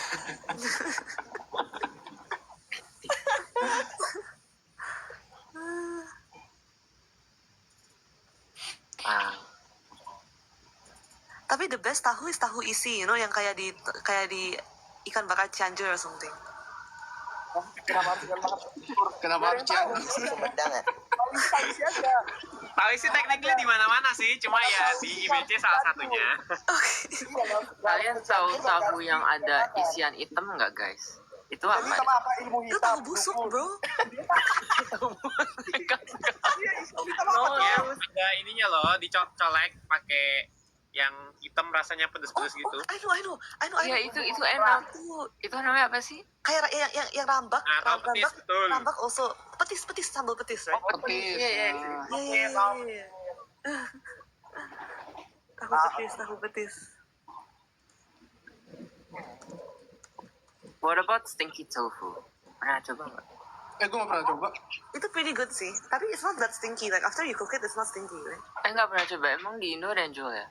Ah, Tapi the best tahu is tahu isi, yang kayak di ikan bakar Cianjur or something. kenapa harus ikan bakar Kenapa harus Cianjur? Sumedang ya. isi aja Tahu sih tekniknya di mana-mana sih, cuma ya di IBC salah satunya. kalian tahu yang ada isian hitam nggak, guys? Itu apa? jadi sama apa ilmu Itu hitam tahu busuk, bro. Oh ya, ada ininya loh, dicolek pakai yang hitam rasanya pedes-pedes gitu. I know. Iya, itu enak. Itu Itu namanya apa sih? kayak yang rambak, Nah, tahu petis, betul. rambak also petis sambal petis, right? Petis. Iya. Nah. Iya. Tahu petis. What about stinky tofu? Pernah coba nggak? Gue gak pernah coba. Itu pretty good sih. Tapi it's not that stinky. Like after you cook it, it's not stinky, right? Nggak pernah coba. Emang di Indo ada yang jual ya?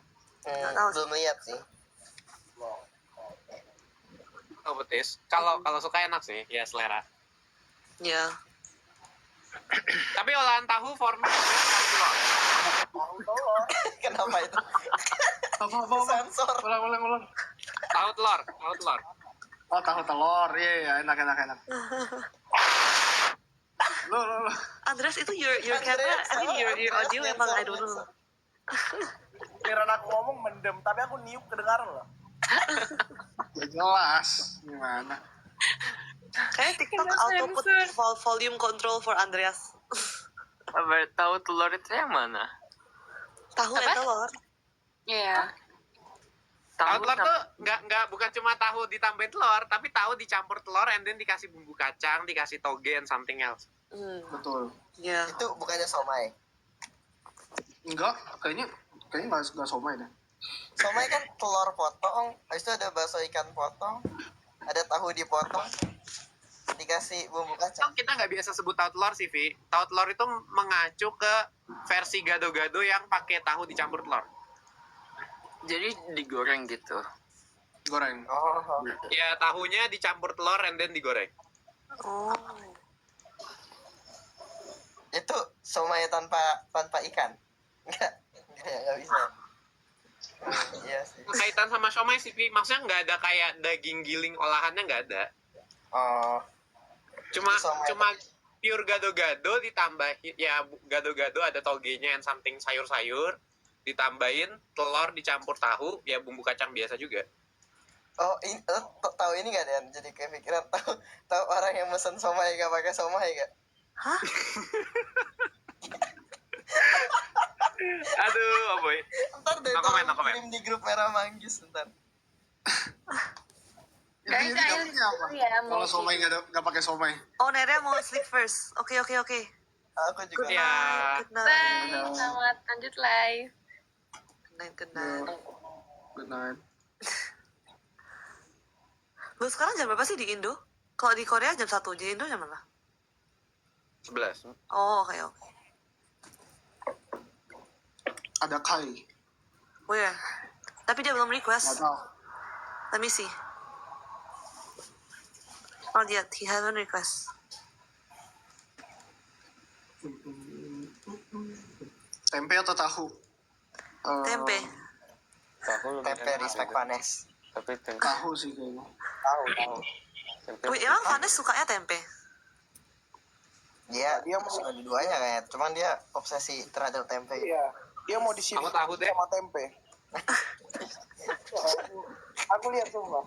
Belum lihat sih. Tahu petis. Kalau suka enak sih, ya selera. Ya. Tapi olahan tahu format Kenapa itu? Apa? Sensor. Ulang. tahu telur. Oh, tahu telur. Iya, enak. Lo. Andres, itu your camera, I mean your audio emang I don't know. Kirain aku ngomong mendem tapi aku niup kedengaran loh Ya jelas. Gimana? Kayak TikTok Kena auto put sensor. volume control for Andreas. Tahu telur itu yang mana? Tahu Apa? dan telur. Iya. Tahu telur sama- tuh nggak bukan cuma tahu ditambahin telur, tapi tahu dicampur telur and then dikasih bumbu kacang, dikasih toge and something else. Betul. Ya. Itu bukannya somai. Enggak, kayaknya nggak somai deh. Somai kan telur potong, habis itu ada bakso ikan potong, ada tahu dipotong, dikasih bumbu kacang. Kita nggak biasa sebut tahu telur sih, Vi. Tahu telur itu mengacu ke versi gado-gado yang pakai tahu dicampur telur. Jadi digoreng gitu. Goreng. Oh, Ya, tahunya dicampur telur and then digoreng. Oh. itu somai tanpa ikan? Nggak bisa. Iya sih. Kaitan sama siomay sih, Vi. Maksudnya nggak ada kayak daging giling olahannya, nggak ada. Oh, Cuma Somai. pure gado-gado ditambahin, ya gado-gado ada togenya and something sayur-sayur, ditambahin telur dicampur tahu, ya bumbu kacang biasa juga. oh ini tahu ini nggak Dan? Jadi kepikiran tahu orang yang mesen somai nggak pakai somai nggak? Hah? Aduh, oh boy. Ntar deh, No comment, no tolong comment. kirim di grup Merah Manggis ntar. Guys, Jadi ayo dapetnya apa? ya mau Kalau somai nggak pakai somai. Oh, Nerea mau sleep first. Oke. Aku juga. Ya. Good night. bye, selamat lanjut live. Good night. Good night. Lu sekarang jam berapa sih di Indo? Kalau di Korea jam 1, di Indo jam berapa? 11. Oh, oke. Ada Kai. Oh ya. Tapi dia belum Nggak request. tahu. Let me see. Not yet. He hasn't request. Tempe atau tahu? Tempe. Tahu lebih Tempe enak respect gitu. Vanes. Tapi tempe, Tahu sih kayaknya. Tahu. tempe Wait, emang Vanes sukanya tempe? Dia suka dua-duanya kayak, cuman dia obsesi terhadap tempe. Iya, dia mau disini Aku tahu deh. sama tempe. Aku lihat semua.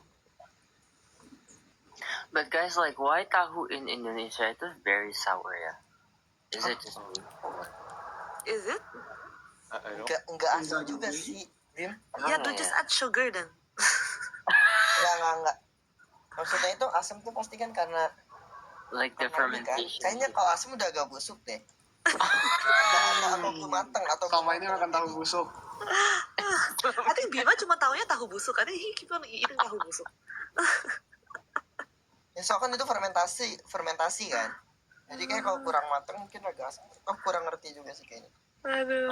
But guys, like, why tahu in Indonesia itu very sour ya? Is it just me? Is it? I don't Enggak asam juga sih, Bim. Yeah, Emang do ya? just add sugar then. Enggak. Maksudnya itu asam tuh pasti kan karena Like the ini kan. fermentation. Kayaknya gitu. kalau asam udah agak busuk deh. Atau belum mateng atau Sama ini makan tahu busuk. I think Bima cuma taunya tahu busuk. I think he keep on eating tahu busuk. Ya soalnya kan itu fermentasi kan. Jadi kayak kalau kurang mateng mungkin agak asam. Oh, kurang ngerti juga sih kayaknya. Aduh.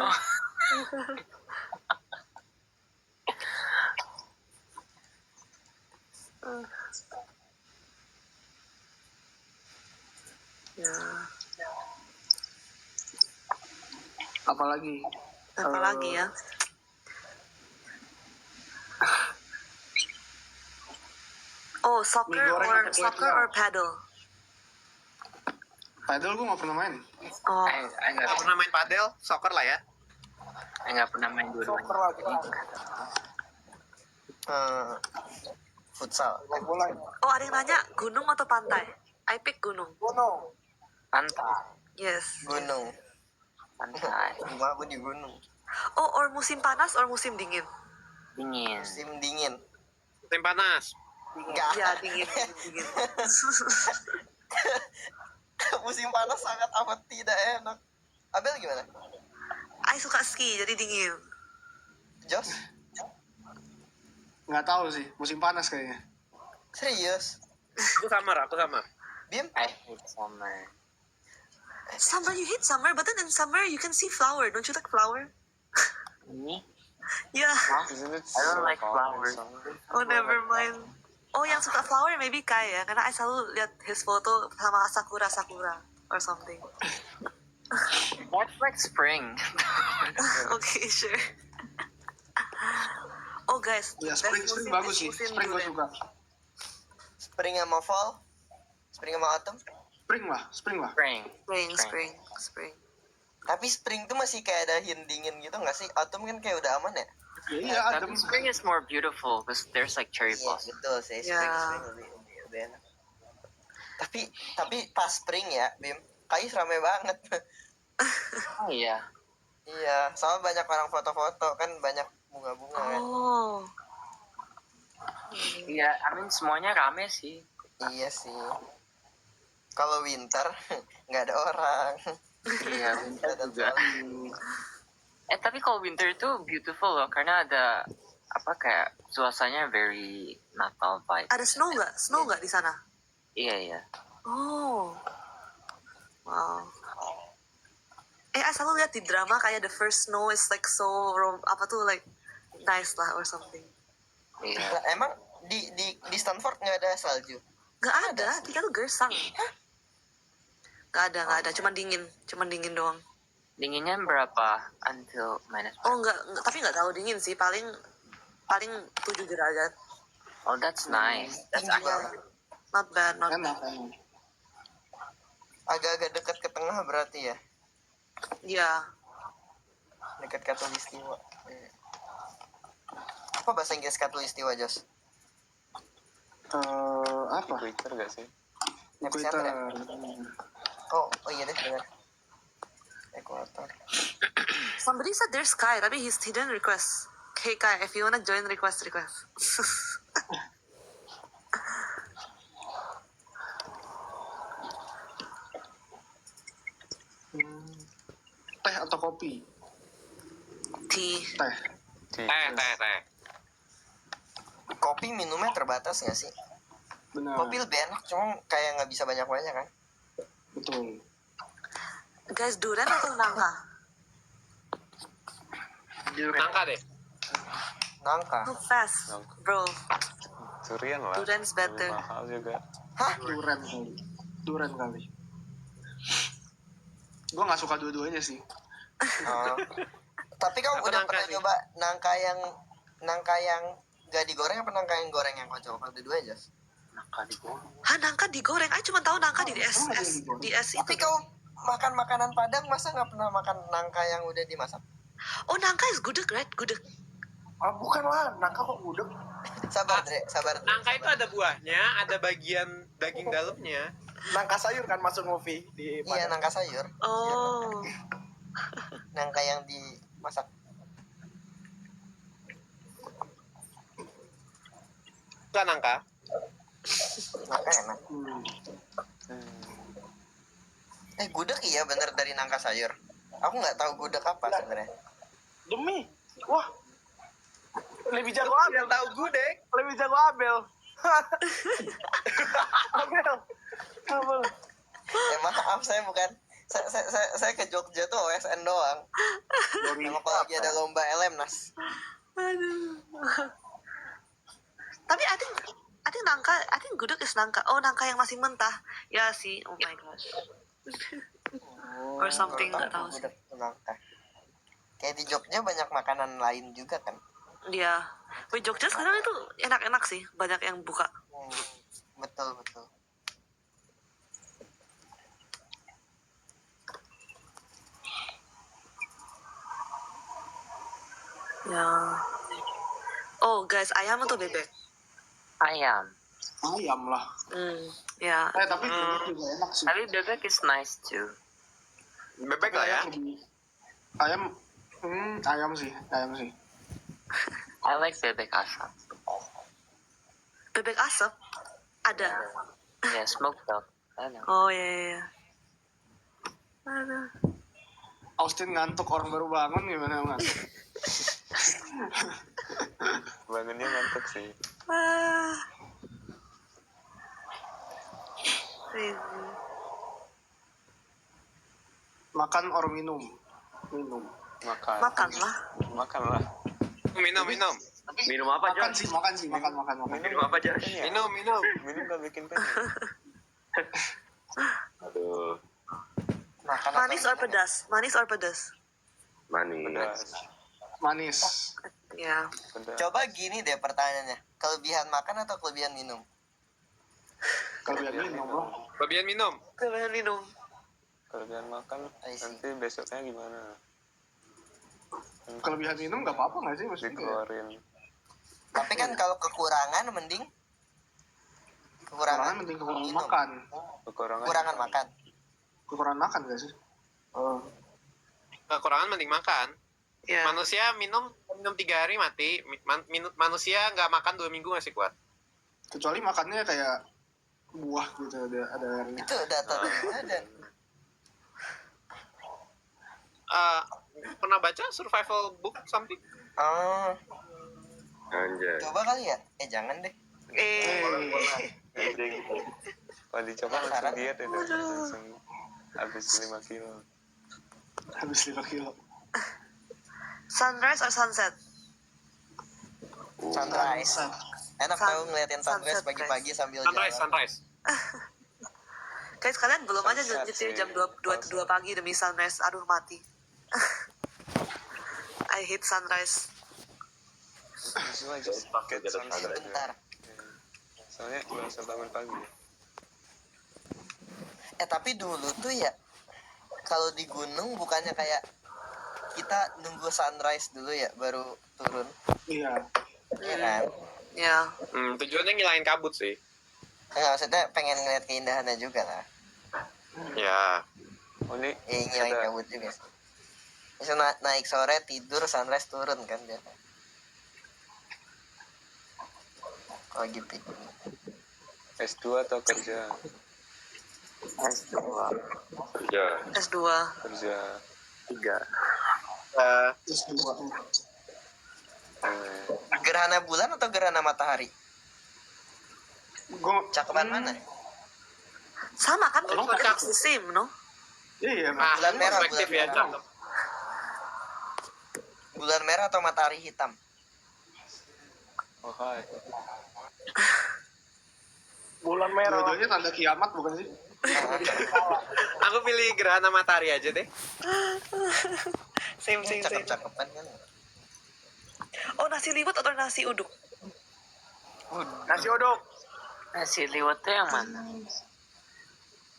Ya, Apalagi? apa lagi ya? Oh, Mie goreng atau kue or paddle? Padahal gue nggak pernah main. Oh, I Nggak nggak pernah main padel, soccer lah ya. pernah main Soccer dua-duanya. lagi. Futsal. Sepak bola. oh ada yang nanya gunung atau pantai? I pick gunung. Gunung. Pantai, Yes. Gunung. pantai, Rumah aku di gunung. Oh, or musim panas or musim dingin? dingin. Musim dingin. Tim panas. Enggak. Ya, dingin. Musim panas sangat amat tidak enak. Abel gimana? I suka ski, jadi dingin. Jos? Nggak tahu sih, musim panas kayaknya. Serius? Aku sama. Bim? I hate summer. Summer, you hate summer, but then in summer you can see flower. Don't you like flower? Me? Yeah. Isn't it I don't so like hot in flowers. summer? Oh, never mind. Oh, yang suka flower maybe Kai ya, karena I selalu lihat his foto sama sakura or something. That's like spring. Okay, sure. Oh guys, Ya, best spring musim bagus is sih. musim Spring gue durian. suka. Spring sama fall? Spring sama autumn? Spring lah. Spring. Tapi spring tuh masih kayak ada hint dingin gitu nggak sih? Autumn kan kayak udah aman ya? Ya, iya, adem. Tapi spring is more beautiful because there's like cherry Iya blossom. betul sih. Ya. Spring lebih enak. Tapi pas spring ya, Bim, Kais rame banget. Oh iya. Iya, sama banyak orang foto-foto kan banyak bunga-bunga kan. Oh. Iya, I mean semuanya rame sih. Iya sih. Kalau winter nggak ada orang. Iya, winter Nggak ada juga. trolley. Tapi kalau winter tuh beautiful loh, karena ada apa kayak suasananya very Natal vibe. Ada snow nggak? Snow nggak di sana? Iya. Oh, wow. I selalu lihat di drama kayak the first snow is like so apa tuh like nice lah or something. Iya. Nah, emang di Stanford nggak ada salju? Nggak ada, kita tuh gersang. Nggak ada, cuman dingin doang. Dinginnya berapa until minus? Oh nggak, tapi nggak terlalu dingin sih, paling 7 derajat. Oh, that's nice. That's Tinggi actually banget. Not bad. Enak. Agak-agak dekat ke tengah berarti ya, Iya. dekat Katulistiwa. Apa bahasa Inggris Katulistiwa, Jos? Apa? Twitter gak sih? Twitter. Oh iya deh, benar. Ekuator. Somebody said there's Kai, tapi he didn't request. Hey Kai, if you wanna join, request. Teh atau kopi? Tea. Teh. Teh. Kopi minumnya terbatas nggak sih? Benar. Kopi lebih enak, cuma kayak nggak bisa banyak-banyak kan? Betul. Guys, durian atau nangka? Nangka deh. Nangka. Too fast, bro. Durian lah. Durian is better. Lebih mahal juga. Hah? Duren kali. Gue nggak suka dua-duanya sih. Oh. Tapi kamu Aku udah nangka pernah sih. nyoba nangka yang nggak digoreng apa nangka yang goreng yang kau coba? Dua aja. Hah, nangka digoreng? Aku cuma tahu nangka di es Tapi itu. kau makan makanan Padang masa nggak pernah makan nangka yang udah dimasak? Oh, nangka is gudeg, right? Gudeg. Ah, bukan lah, nangka kok gudeg. Sabar, Dre, sabar. Dre. Nangka itu ada buahnya, ada bagian daging dalamnya. Nangka sayur kan masuk movie di Iya, Padang. nangka sayur. Oh. Nangka yang dimasak. Bukan nangka. Nangka enak. Gudeg iya bener dari nangka sayur. Aku nggak tahu gudeg apa sebenarnya. Demi, wah, lebih jago Abel. Yang tahu gudeg. Lebih jago Abel. Abel. Maaf saya bukan. Saya ke Jogja tuh OSN doang. Sama kalau lagi ada lomba Elemnas. Aduh. Tapi I think gudeg is nangka. Oh, nangka yang masih mentah. Ya sih, oh my gosh. Or something, nggak tahu sih. Gudeg nangka. Kayak di Jogja banyak makanan lain juga kan. Iya. Di Jogja sekarang itu enak-enak sih, banyak yang buka. Betul. Ya. Oh guys, ayam atau bebek? Ayam. Ayam lah. Ya. Tapi bebek juga enak sih. Tapi bebek is nice too. Bebek lah ya. Ayam, ayam sih. I like bebek asap. Bebek asap ada. Yeah, smoked duck. I know. Oh iya. Aduh. Austin ngantuk, orang baru bangun gimana ngantuk? Bangunnya ngantuk sih. Ah. Crazy. Makan or minum? Minum. Makan. Makan lah. Minum. Minum apa, Makan Jas? sih, makan. Minum apa, Jas? Minum. Minum gak bikin kenyang. Aduh, Makan Manis or pedas? manis. Manis. Ya. Pedas. Coba gini deh pertanyaannya. Kelebihan makan atau kelebihan minum? Kelebihan minum loh. Kelebihan minum. Kelebihan minum. Kelebihan makan I see. nanti besoknya gimana? Kelebihan minum nggak apa-apa nggak sih maksudnya? Dikeluarin. Tapi kan kalau kekurangan mending Kekurangan mending kekurangan minum. makan. Kekurangan makan. Kekurangan makan nggak sih? Kekurangan mending makan. Ya. Manusia minum 3 hari mati. Manusia nggak makan 2 minggu masih kuat. Kecuali makannya kayak buah gitu, ada airnya. Itu data ada. pernah baca survival book something? Oh, Anjay. coba kali ya? Jangan deh. Kalau dicoba langsung diet itu langsung habis 5 kilo. Habis 5 kilo. Sunrise or sunset? Sunrise. Enak tau ngeliatin sunrise sunset, pagi-pagi sambil Sunrise, jalan. sunrise. Guys, kalian belum aja Sunset nyetir sih. jam 2 pagi demi sunrise. Aduh, mati. I hate sunrise. Usually just pakai sunset. Bentar. Soalnya nggak usah bangun pagi. Tapi dulu tuh ya, kalau di gunung bukannya kayak kita nunggu sunrise dulu ya, baru turun. Iya. Iya kan? Ya. Tujuannya ngilangin kabut sih. Enggak, maksudnya pengen ngeliat keindahannya juga lah. Ya. Oh ini Ngilangin ada kabut juga. Bisa naik sore, tidur, sunrise, turun kan biasa. Lagi piknik. S2 atau kerja? S2. Kerja. S2. Kerja. 3. Terus dua. Gerhana bulan atau gerhana matahari? Gue Cakepan mana? Sama kan? Oh, It's the same, no? iya, Bulan merah, Perspektif bulan ya, merah. cakep. Bulan merah atau matahari hitam? Oh hai. Bulan merah. dua-duanya tanda kiamat bukan sih? Aku pilih gerhana matahari aja deh. Same. Cakep-cakepan kan? Oh, nasi liwet atau nasi uduk? Nasi uduk. Nasi liwet tuh yang mana?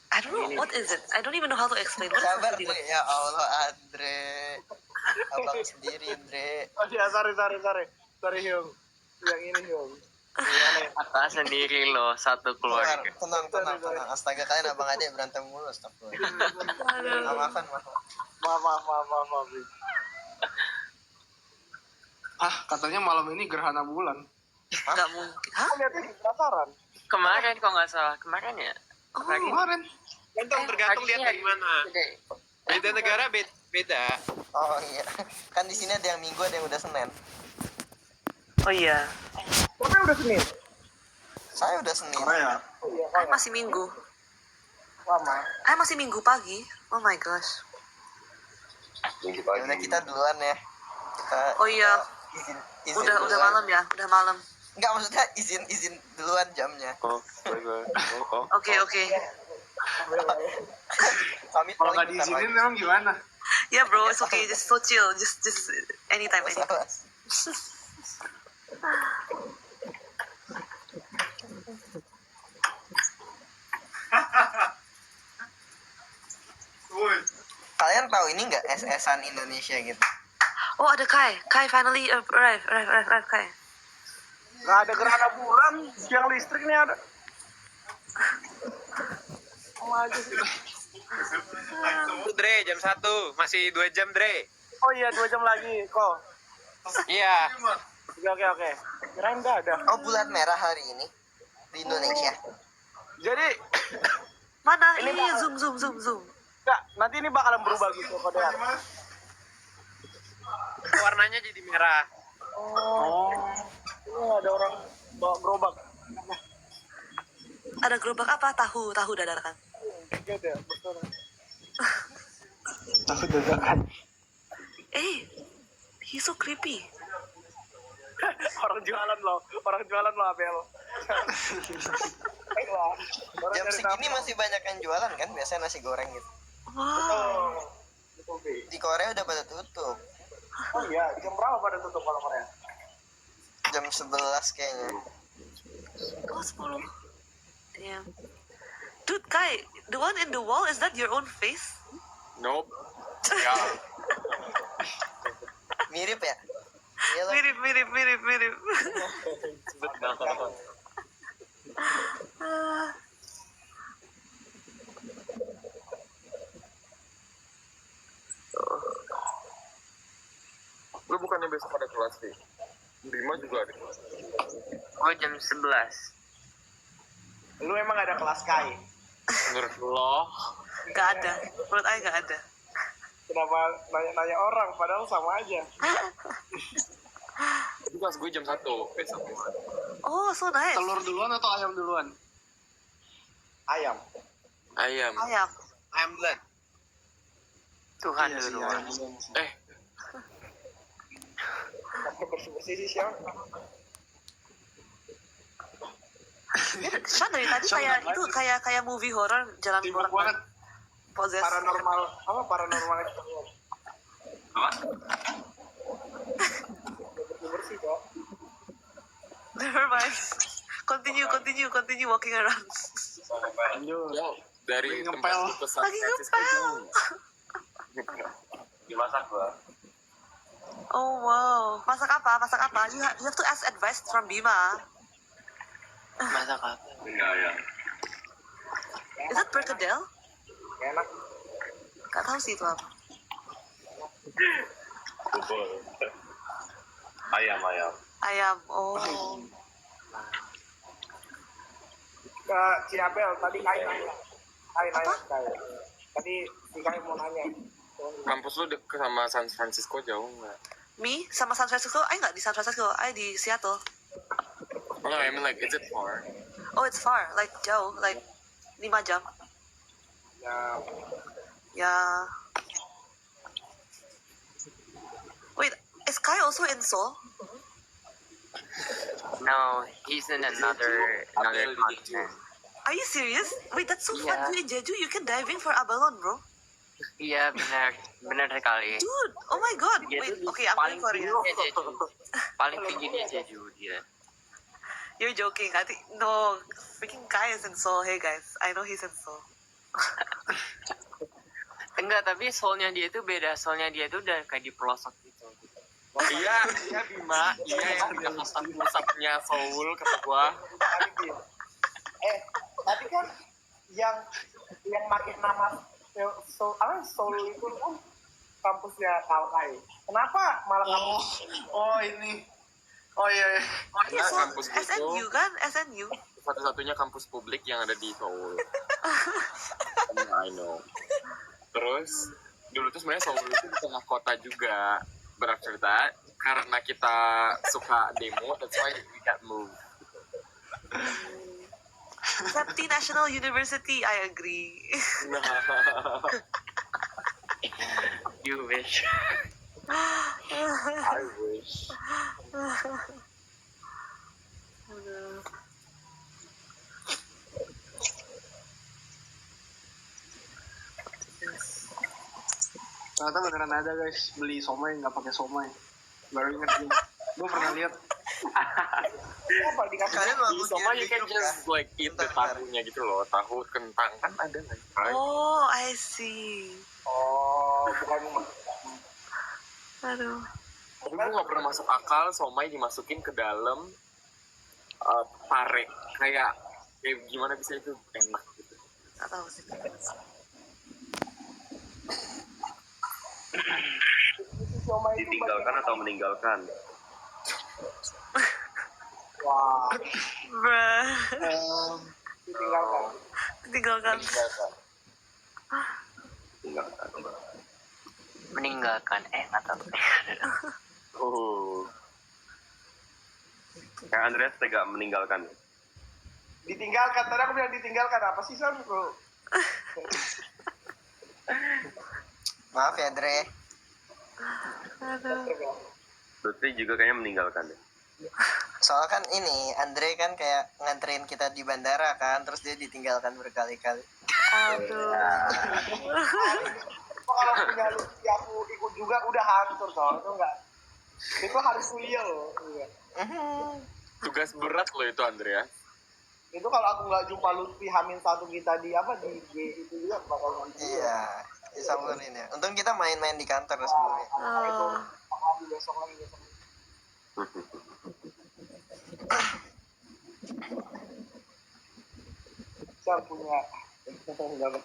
I don't know, what is it? I don't even know how to explain. What is Sabar nasi Dre, liwet? ya Allah Andre. Abang sendiri Andre. Oh ya, sorry Hyung. Yang ini Hyung. Kakak sendiri loh, satu keluarga. Tenang. Astaga, kalian abang adik berantem mulu, astagfirullah. Maafan. Maaf. Katanya malam ini gerhana bulan. Nggak mungkin. Hah? Lihatnya di penasaran. Kemarin kok nggak salah, kemarin ya? Oh, Kemarin. Tergantung lihat dari mana. Beda negara beda. Oh iya. Kan di sini ada yang Minggu, ada yang udah Senin. oh iya. Tapi udah Senin. Saya udah Senin. Korea. Masih minggu. Lama. Masih minggu pagi. Oh my gosh. Minggu Ya udah pagi. kita duluan ya. Kita Oh iya. izin Udah duluan. malam ya, udah malam. Enggak, maksudnya izin duluan jamnya. Oh, baik. Oke. Kami Kalau paling nggak bentar diizinin lagi. memang gimana? Yeah bro, it's okay. Just so chill. Just anytime. Masalah. Kalian tahu ini nggak SS-an Indonesia gitu? Oh, ada Kai. Kai finally arrive Kai. Nggak ada gerhana bulan, tiang listrik nih ada. Oh aja sih. Tuh, Dre, jam 1. Masih 2 jam, Dre. Oh iya, 2 jam lagi kok. Iya. Oke. Kirain nggak ada. Oh, bulan merah hari ini di Indonesia. Jadi Mana? Ini Ini bakal- zoom. nggak, nanti ini bakalan berubah gitu kodean. Warnanya jadi merah. Oh. Ini ada orang bawa gerobak. Ada gerobak apa? Tahu dadakan. Gitu ya, betul. Tapi dadakan. He's so creepy. Orang jualan lo Abel. Jam segini masih banyak yang jualan kan? Biasanya nasi goreng gitu. Wow. Di Korea udah pada tutup. Oh iya, jam berapa pada tutup kalau Korea? Jam 11 kayaknya. Oh, 10. Damn. Dude, Kai, the one in the wall, is that your own face? Nope. Ya. Mirip ya? Iya lah. Mirip. Ah. Lu bukannya besok ada kelas sih? Bima juga ada kelas. Oh jam 11. Lu emang ada kelas Kai? Menurut lo, Gak ada. Menurut Ai gak ada. Kenapa nanya-nanya orang padahal sama aja. Itu kelas gue jam 1 besok. Oh, so nice. Telur duluan atau ayam duluan? Ayam. Ayam. Ayam. I'm blood. Tuhan Iya sih, duluan. ayam duluan sih. Pakai bersih-bersih sih siang. Sean dari tadi Sean kayak ngapain itu sih? kayak movie horror jalan Sibuk keluar banget. possess. Paranormal experience. Apa? Bersih kok. Never mind. Continue walking around. Lanjut. Yo, dari Lagi tempat ngepel. lu ke San Lagi Francisco ngepel. jauh. Dimasak gua. Oh wow. Masak apa? You have to ask advice from Bima. Masak apa? Iya, ya. Is that perkedel? Enak. Gak tahu sih itu apa. Bubur. Ayam. Ayam. Oh. Ke Ciabel tadi Kai nanya. Tadi si Kai mau nanya. Kampus lu deket sama San Francisco jauh nggak? Me sama San Francisco? I nggak di San Francisco. I di Seattle. No, I mean like, is it far? Oh, it's far. Like jauh. Like 5 jam. Ya, Yeah. Wait, is Kai also in Seoul? No, he's in another continent. Are you serious? Wait, that's so fun. Yeah. You in Jeju, you can diving for abalone, bro. Iya benar sekali. Dude, oh my god. Dia Wait, tuh okay, I'm going for it. Paling tinggi di Jeju dia. You're joking. I think no. Freaking Kai is in Seoul. Hey guys, I know he's in Seoul. Enggak, tapi soalnya dia itu beda. Soalnya dia itu udah kayak di pelosok gitu. Iya Bima, yang udah pusatnya Seoul kata gua. tadi kan yang pakai nama Seoul itu kan kampusnya Kalkai. Kenapa malah kampus? Oh ini. Oh iya. Karena Seoul, kampus itu SNU kan? SNU. satu-satunya kampus publik yang ada di Seoul. I know. Terus dulu tuh sebenarnya Seoul itu di tengah kota juga. After that, karena kita suka demo, that's why we got moved. Septi National University, I agree. You wish. I wish. Ternyata beneran ada guys beli somai nggak pakai somai. Baru inget gue pernah lihat. Apa dikasih? Kalian Di bagus Soma you can just like eat the tahunya gitu loh. Tahu kentang kan ada nggak? Right? Oh, I see. Oh, bukan. Aduh. Tapi gue nggak pernah masuk akal somai dimasukin ke dalam pare. Kayak gimana bisa itu enak gitu. Gak tahu sih. Ditinggalkan atau meninggalkan? Wah, Bruh. ditinggalkan. Tinggalkan. Meninggalkan. Meninggalkan. Nggak tahu. Kayak Andreas tega meninggalkan. Ditinggalkan. Tadi aku bilang ditinggalkan. Apa sih, Son, bro? Maaf ya, Dre. Aduh. Lutfi juga kayaknya meninggalkan deh. Soalnya kan ini, Andre kan kayak nganterin kita di bandara kan, terus dia ditinggalkan berkali-kali. Aduh. Kalau punya Lutfi aku ikut juga udah hancur, soalnya itu enggak. Itu harus kuliah loh. Iya. Tugas berat loh itu Andrea. Itu kalau aku nggak jumpa Lutfi Hamin satu kita di apa di G itu juga bakal nonton. Iya, disamperin ya. Untung kita main-main di kantor sebelumnya. Itu Oh. lagi besok. Saya punya enggak.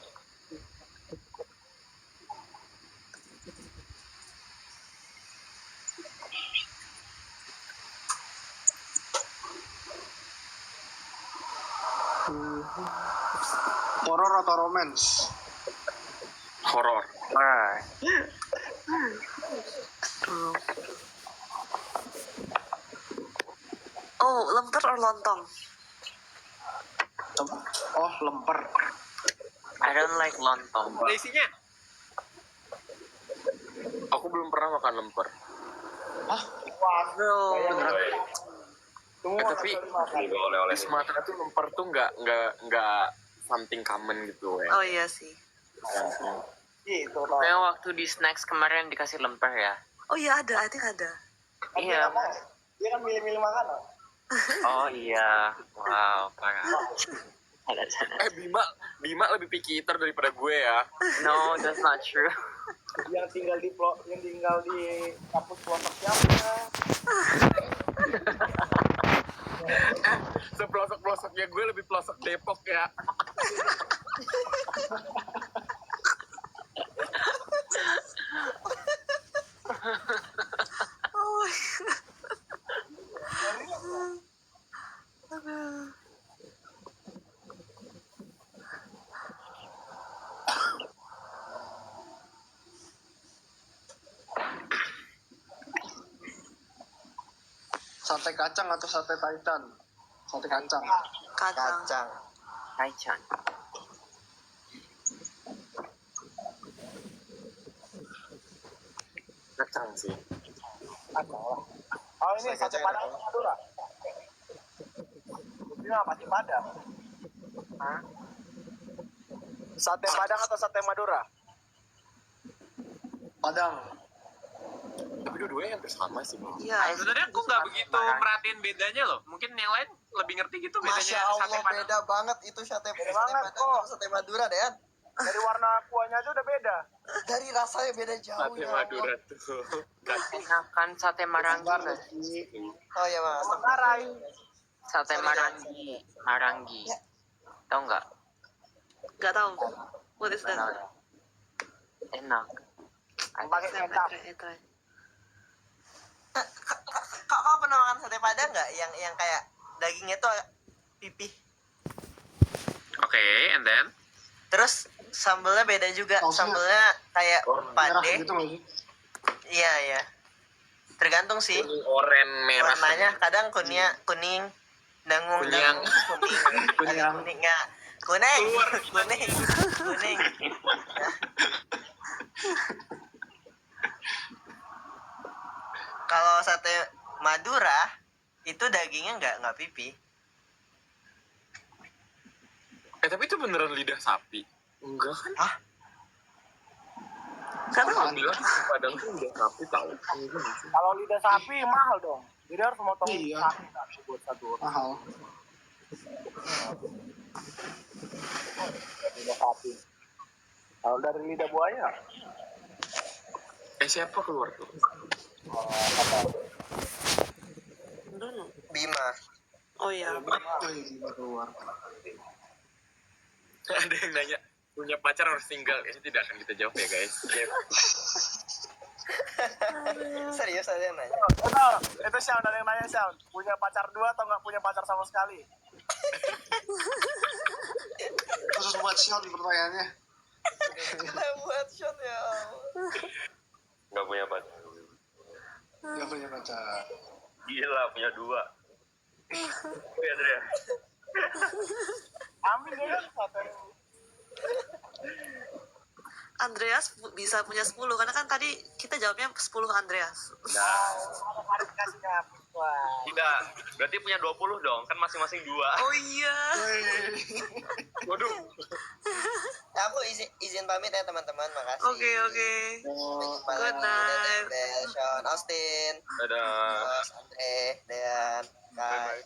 Horor atau romance? Horor. Alright. Oh, lemper or lontong? Oh, lemper. I don't like lontong. Ada isinya. Aku belum pernah makan lemper. Bro. Semua Tapi makan. di Sumatera tuh lemper tuh nggak something common gitu ya. Oh iya sih. Gitu Yang waktu di snacks kemarin dikasih lemper ya. Oh iya ada, I think ada. Iya. Dia kan milih-milih makanan. Oh iya. Wow, parah. Bima lebih picky eater daripada gue ya. No, that's not true. Yang tinggal di kampus pelosok siapa? Sepelosok-pelosoknya gue lebih pelosok Depok ya. Oh my God. Aduh. Sate kacang atau sate taichan? Sate kacang. Kacang. Kacang. Taichan. Kacang sih. Oh ini sate padang atau Madura? Ini apa sih padang? Sate padang atau sate Madura? Padang. Tapi dua-duanya hampir sama sih. Iya. Sebenarnya aku nggak begitu merhatiin bedanya loh. Mungkin yang lain lebih ngerti gitu bedanya Masya sate Allah padang. beda banget itu sate banget, padang kok. sama sate Madura Dean. Dari warna kuahnya aja udah beda. Dari rasanya beda jauh Sate ya Allah. Madura tuh. Enakan sate marangi nggak sih? Oh ya mas. Marai. Sate marangi. Marangi. Tahu nggak? Gak tahu. What is that? Enak. Pakai Try, kecap. try. Kau pernah makan sate padang nggak? Yang kayak dagingnya tuh pipih. Oke, and then Terus sambelnya beda juga. Sausnya Sambelnya kayak Merah pade. gitu nggak sih? Iya ya. Tergantung sih. Oren merah. Warnanya kadang kuning, dangung, Kunyang. kuning, ada kuning nggak? Kuning. Kalau sate Madura itu dagingnya nggak pipi. Tapi itu beneran lidah sapi. Enggak kan? Gak tahu. Orang bilang padang tuh lidah sapi tahu. Kalau lidah sapi mahal dong. Jadi harus motong Iya. sapi buat satu orang. Mahal. Lidah sapi. Kalau dari lidah buaya, Siapa keluar tuh? Bima. Oh iya. Oh iya, gila keluar. Ada yang nanya, punya pacar harus tinggal? Ini tidak akan kita jawab ya guys. Serius aja yang nanya. itu Sean ada yang nanya Sean, punya pacar 2 atau nggak punya pacar sama sekali? Khusus buat Sean pertanyaannya. Kita buat shot ya Allah. Nggak punya pacar. Gak punya pacar. Gila, punya 2. Oh ya, Andrea. Amin ya satu. Andreas bisa punya 10 karena kan tadi kita jawabnya 10 Andreas. Nah, Ada klarifikasinya. Wah. tidak. Berarti punya 20 dong. Kan masing-masing 2. Oh iya. Waduh. Aku izin pamit ya teman-teman, makasih. Oke. Good night. Del, Sean, Austin, Dadah. Mas, Andre, Dean, Kai.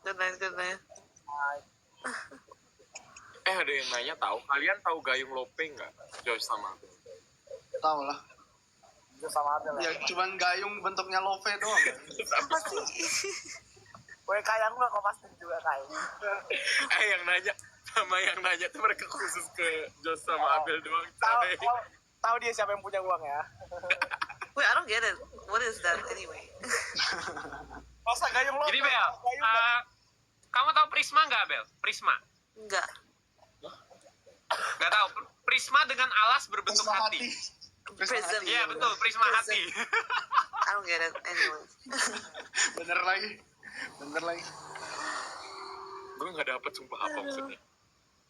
Good night. Good night. Ada yang nanya tahu. Kalian tahu Gayung Lope nggak? Josh sama aku. Tahu lah. Itu sama aja lah. Ya cuman gayung bentuknya love doang. Apa sih? Woi kayak aku nggak kok pasti juga kayak. Yang nanya sama yang nanya tuh mereka khusus ke Josh sama Abel doang. coy. Tahu dia siapa yang punya uang ya? Wait, I don't get it. What is that anyway? Masa gayung lo? jadi Bel, kamu tahu Prisma nggak Bel? Prisma? Enggak. Nggak tahu. Prisma dengan alas berbentuk Prisma hati. Prism. Iya betul, prisma hati. I don't get it anyway. Bener lagi. Gue nggak dapet sumpah apa maksudnya.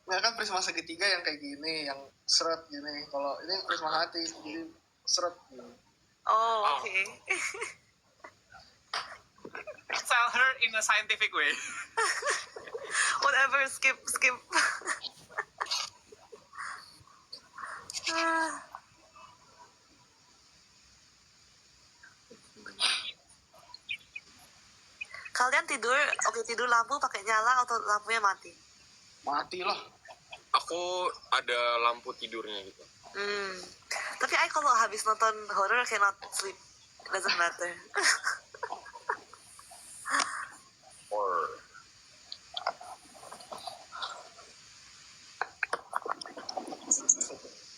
Nggak kan prisma segitiga yang kayak gini, yang seret gini. Kalau ini prisma hati, jadi seret. Oh, okay. Tell her in a scientific way. Whatever, skip. Kalian tidur lampu pakai nyala atau lampunya mati? Mati lah. Aku ada lampu tidurnya gitu. Tapi I kalau habis nonton horror cannot sleep. It doesn't matter. Or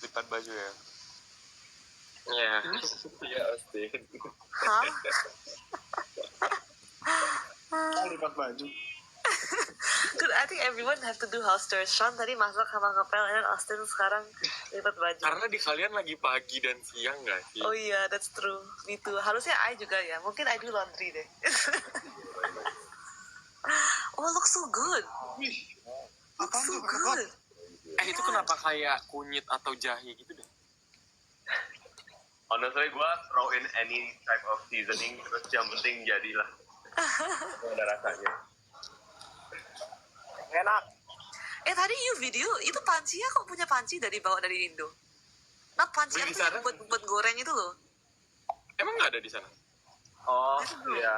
Lipat baju ya. Iya. Iya pasti. Hah? Lipat baju. Good, I think everyone have to do house chores. Sean tadi masak sama ngepel, dan Austin sekarang lipat baju. Karena di kalian lagi pagi dan siang nggak sih? Oh iya, that's true. Me too. Harusnya I juga ya. Mungkin I do laundry deh. Oh, looks so good. Wih, Looks apaan so tuh? Pakai good. Itu kenapa kayak kunyit atau jahe gitu deh? honestly gue throw in any type of seasoning terus yang penting jadilah. Ada rasanya. Enak. Tadi you video, itu panci ya kok punya panci bawa dari Indo? Not panci, Beli di aku sana? yang buat goreng itu loh. Emang nggak ada di sana? Oh I don't know. iya.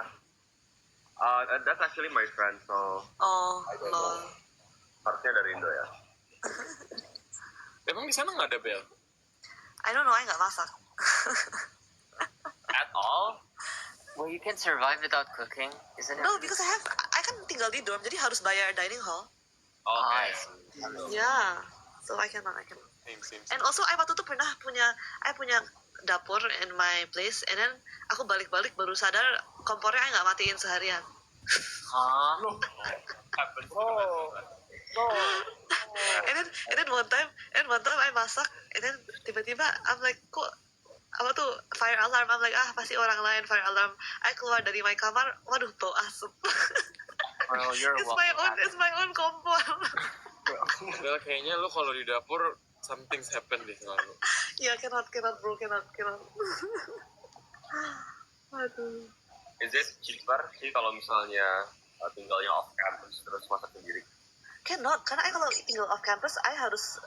That's actually my friend, so Oh, I don't lol. know. Harusnya dari Indo ya. Emang di sana nggak ada bel? I don't know, I nggak masak. At all? Well, you can survive without cooking, isn't it? No, because I kan tinggal di dorm, jadi harus bayar dining hall. Okay. I see. Yeah, so I cannot. Same. And also, I waktu itu pernah punya dapur in my place, and then aku balik-balik baru sadar kompornya I nggak matiin seharian. Huh? And then one time I masak, and then tiba-tiba I'm like, kok apa tuh fire alarm? I'm like, pasti orang lain fire alarm. I keluar dari my kamar, waduh bau asap. Well, you're welcome. It's my own kompor. Bel, kayaknya lu kalau di dapur something's happen deh selalu. Ya, cannot bro, cannot. Aduh. Is it cheaper sih kalau misalnya tinggalnya off campus terus masak sendiri? Cannot, karena I kalau tinggal off campus, I harus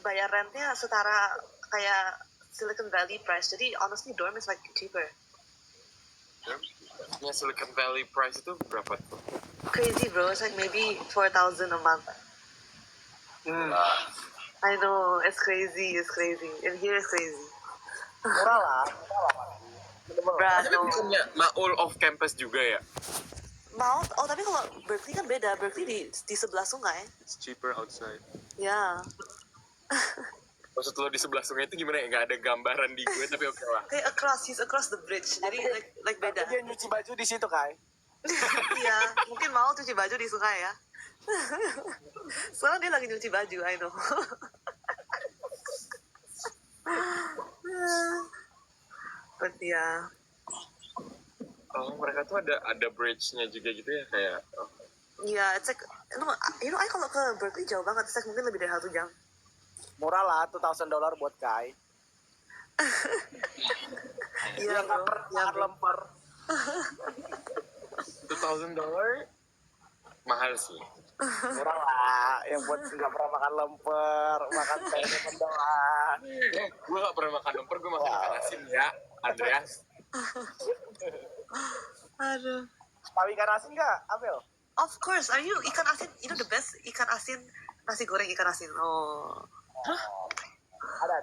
bayar rentnya setara kayak Silicon Valley price. Jadi honestly dorm is like cheaper. Ya Silicon Valley price itu berapa tuh? Crazy bro, it's like maybe 4,000 a month. I know, it's crazy. And here it's crazy. Murah lah. Bruh, Tapi no. bukannya Maul off campus juga ya? Tapi kalau Berkeley kan beda. Berkeley di sebelah sungai. It's cheaper outside. Ya. Maksud lo di sebelah sungai itu gimana ya? Nggak ada gambaran di gue tapi oke lah. Kayak he's across the bridge. Jadi like beda. Dia nyuci baju di situ, Kai. Iya, mungkin mau cuci baju di sungai ya. Soalnya dia lagi nyuci baju, I know. But yeah. Oh, mereka tuh ada bridge-nya juga gitu ya kayak. Oh. Yeah, it's like, I kalau ke Berkeley jauh banget, it's like mungkin lebih dari 1 jam. Murah lah, $2,000 buat Kai. Iya, bro. Iya, bro. Lemper. $2,000 mahal sih. Murah lah, yang buat nggak pernah makan lemper, makan tempe doang. Gue gak pernah makan lemper, gue makan ikan asin ya, Andreas. Aduh. Tahu ikan asin nggak, Abel? Of course, are you ikan asin? You know the best ikan asin, nasi goreng ikan asin. Oh. Ada.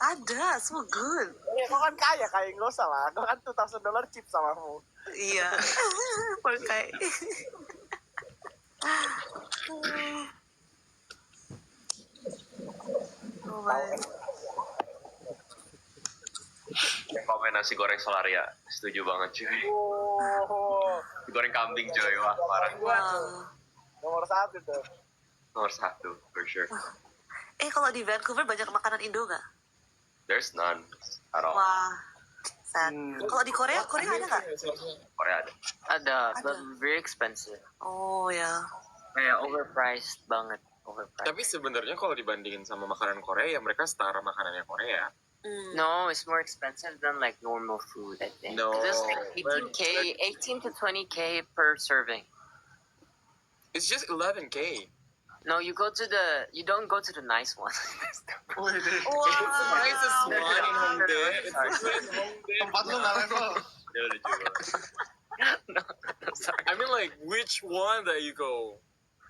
Ada, so good. Kau kan kaya, nggak usah lah. Kau kan $2,000 cheap sama kamu. Iya. Pakai. Oh my. Yang komen nasi goreng Solaria, setuju banget cuy. Oh, Nasi goreng kambing cuy, wah parah. Wow. nomor 1 tuh. Nomor 1 for sure. Kalau di Vancouver banyak makanan Indo nggak? There's none at all. Wah, sad. Kalau di Korea ada nggak? Korea ada. Ada, but very expensive. Oh ya. Kayak overpriced banget. Tapi sebenarnya kalau dibandingin sama makanan Korea, ya mereka setara makanannya Korea. No, it's more expensive than like normal food, I think. No. It's like 18 to 20K per serving. It's just 11K. No, you don't go to the nice one. Wow. It's the nicest one in Hongdae. It's in Hongdae. Tempat lu nggak level. Dia udah jual. No, sorry. I mean, like, which one that you go?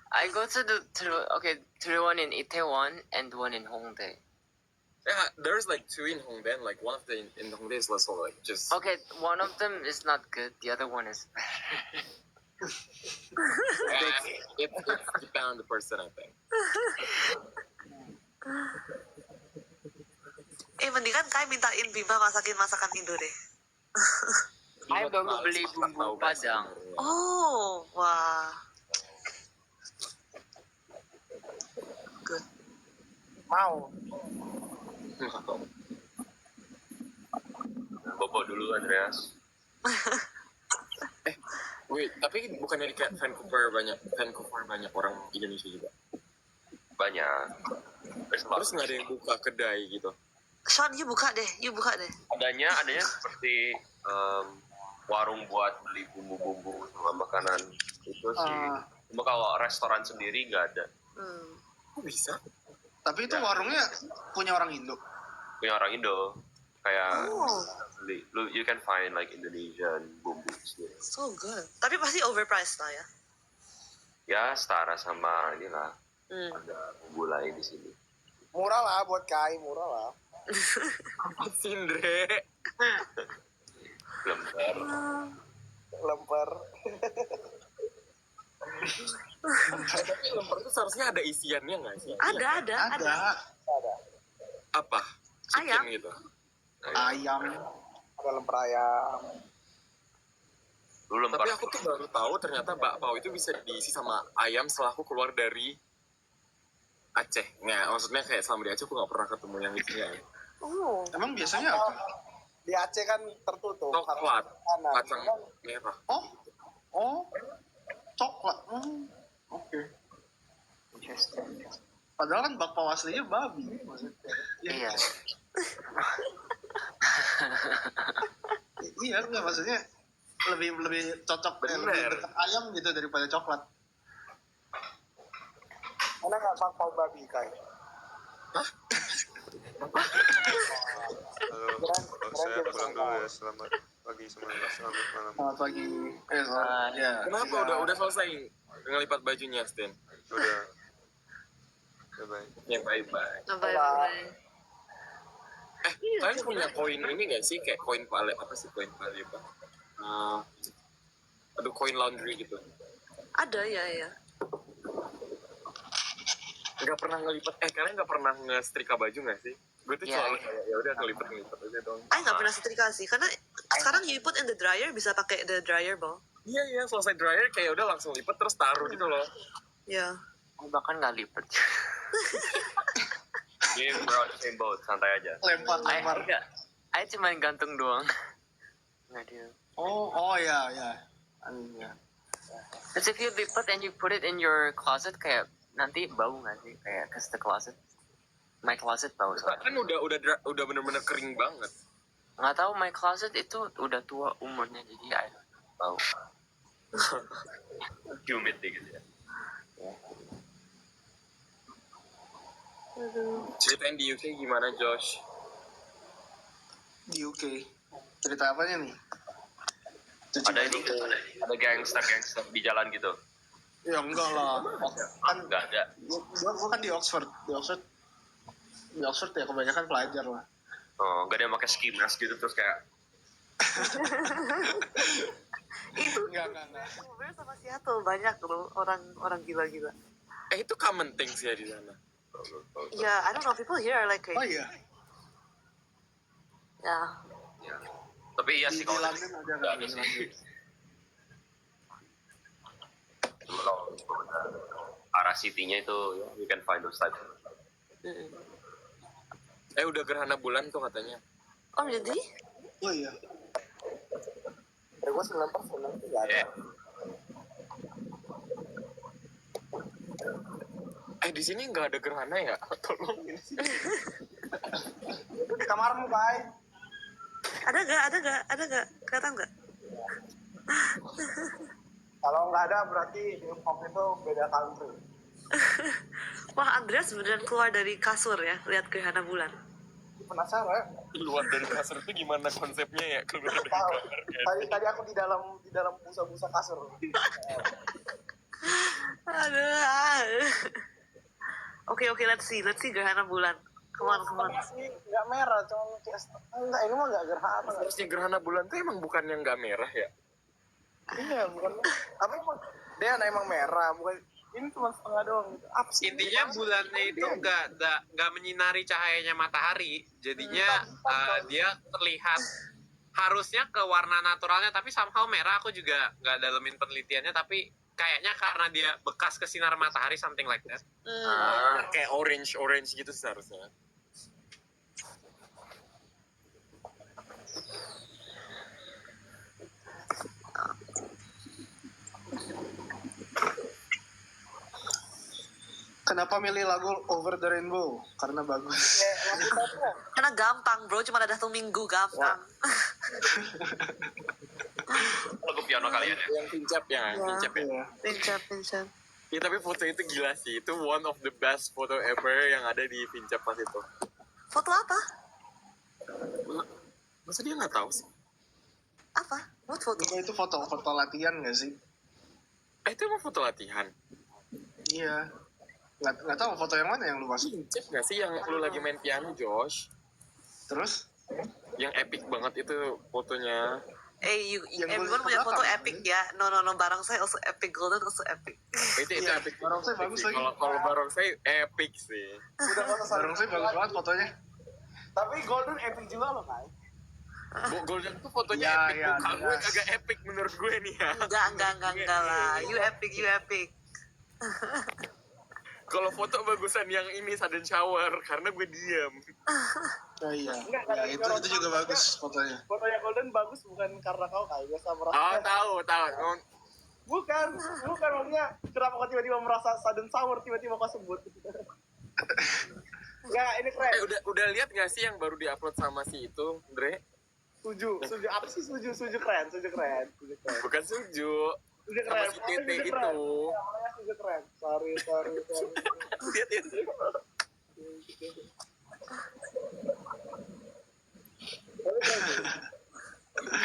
I go to the one in Itaewon and one in Hongdae. Yeah, there's like two in Hongdae, and like one of the in Hongdae is less like just. Okay, one of them is not good. The other one is better. It depends on the person, I think. Mendingan Kai mintain Bima masakin masakan Indo deh. I baru beli bumbu Padang. Oh, wah. Good. Mau. Bobo dulu, Andreas. Wait, tapi bukannya di Vancouver banyak orang Indonesia juga? Banyak. Terus nggak ada yang buka kedai gitu? Sean, you buka deh. Adanya seperti warung buat beli bumbu-bumbu sama makanan itu sih. Cuma kalau restoran sendiri nggak ada. Kok bisa? Tapi itu warungnya punya orang Indo. Punya orang Indo. Kayak beli, you can find like Indonesian bumbu sendiri. So good. Tapi pasti overpriced lah ya. Ya setara sama inilah. Ada bumbu lain di sini. Murah lah buat Kai, murah lah. Apa sih, Andre? Lemper. Tapi lemper itu seharusnya ada isiannya nggak sih? Ada. Apa? Chicken Ayam. gitu. Ayam. Ada lemper ayam. Lu lemper. Tapi aku tuh baru tahu ternyata bakpao itu bisa diisi sama ayam setelah aku keluar dari Aceh. Nggak, maksudnya kayak selama di Aceh aku nggak pernah ketemu yang isinya. Emang biasanya apa? Di Aceh kan tertutup. Coklat, Kanan. kacang merah. Oh, coklat. Oke. Padahal kan bakpao aslinya babi. Maksudnya. Iya. Iya, enggak maksudnya lebih cocok lebih dekat ayam gitu daripada coklat. Mana nggak bakpao babi Kai? Halo, saya pulang dulu ya. Selamat pagi semuanya. Selamat malam. Selamat pagi. Ya. Kenapa udah selesai ngelipat bajunya, Stin? Udah. Bye. Ya bye-bye. Bye. Kalian punya koin ini nggak sih? Kayak koin pale, apa sih koin pale, Pak? Aduh, koin laundry gitu. Ada ya. Nggak pernah ngelipat, kalian nggak pernah nge-setrika baju nggak sih? Gue tuh Iya, selalu kayak, ya udah ngelipat aja dong. Nggak pernah setrika sih, karena sekarang you put in the dryer bisa pakai the dryer ball. Iya, selesai dryer kayak udah langsung lipat terus taruh gitu loh. Ya. Aku bahkan nggak lipet. Ini we're on the same boat, santai aja. Lempar. I cuma gantung doang. Nggak dia. Oh ya. Terus if you lipat and you put it in your closet, kayak nanti bau nggak sih? Kayak cause the closet, my closet bau soalnya. Kan udah bener-bener kering banget. Nggak tahu, my closet itu udah tua umurnya, jadi I don't know, bau. Humid gitu ya. Ceritain di UK gimana, Josh? Di UK. Cerita apanya nih? Ada ini, ada gangster di jalan gitu. Ya enggak lah. Kan Enggak ada. gua kan di Oxford. Di Oxford ya kebanyakan pelajar lah. Oh, enggak ada yang pakai ski mask gitu terus kayak Itu Enggak. Vancouver sama Seattle banyak loh orang gila-gila. Itu common things ya di sana. Ya, I don't know, people here are like crazy. Oh iya. Ya. ya. Tapi iya sih Di kalau London ada enggak kan? ada sih. Cuma kalau arah city-nya itu ya, you can find those types. Udah gerhana bulan tuh katanya. Oh really? Oh iya. Dari gue 9% nanti nggak ada. Di sini nggak ada gerhana ya? Tolong. Itu di kamarmu, Bay. Ada gak? Kelihatan gak? Kalau nggak ada berarti hip-hop itu beda country. Wah, Andreas beneran keluar dari kasur ya, lihat gerhana bulan. Penasaran? Luar dari kasur itu gimana konsepnya ya? Keluar dari Tahu. kamar. Tadi aku di dalam busa-busa kasur. Aduh. Oke, let's see gerhana bulan. Come on. Masih nggak merah, cuma enggak, ini mah nggak gerhana. Harusnya gerhana bulan tuh emang bukan yang nggak merah ya? Iya, bukan. Tapi dia emang merah, bukan. Ini cuma setengah doang. Apa sih? Intinya bulannya itu nggak menyinari cahayanya matahari, jadinya dia terlihat harusnya ke warna naturalnya, tapi somehow merah. Aku juga nggak dalemin penelitiannya, tapi kayaknya karena dia bekas ke sinar matahari, something like that. Kayak orange gitu seharusnya. Kenapa milih lagu Over the Rainbow? Karena bagus. Karena gampang bro, cuma ada 1 minggu, gampang. Lagu piano kalian ya? Yang pincap ya? Pincap. Ya tapi foto itu gila sih. Itu one of the best photo ever yang ada di pincap pas itu. Foto apa? Masa dia nggak tahu sih? Apa? What foto? Itu foto latihan nggak sih? Itu emang foto latihan? Iya. Nggak tahu foto yang mana yang lu masuk. Pincap nggak sih yang lu lagi main piano, Josh? Terus? Yang epic banget itu fotonya. Everyone punya foto epic ya. No, Barongsai also epic, Golden also epic. Itu Iya, epic. Barongsai bagus lagi. Kalau Barongsai epic sih. Barongsai bagus banget fotonya. Tapi Golden epic juga loh, Kai. Golden tuh fotonya epic. Muka gue jelas. agak epic menurut gue nih ya. Enggak lah. You epic. Kalau foto bagusan yang ini sudden shower karena gue diam. Oh iya. Enggak, Ya, itu juga bagus fotonya. Fotonya Golden bagus bukan karena kau Kai, biasa merasa. Oh, tahu. Bukan maksudnya kenapa kau tiba-tiba merasa sudden sour tiba-tiba kau sebut. Enggak, ini keren. Udah lihat nggak sih yang baru diupload sama si itu, Dre? Setuju. Apa sih setuju keren. Bukan Suju. Setuju Sama keren. si Tete Setuju itu. keren. Namanya setuju keren. Sorry. Lihat itu.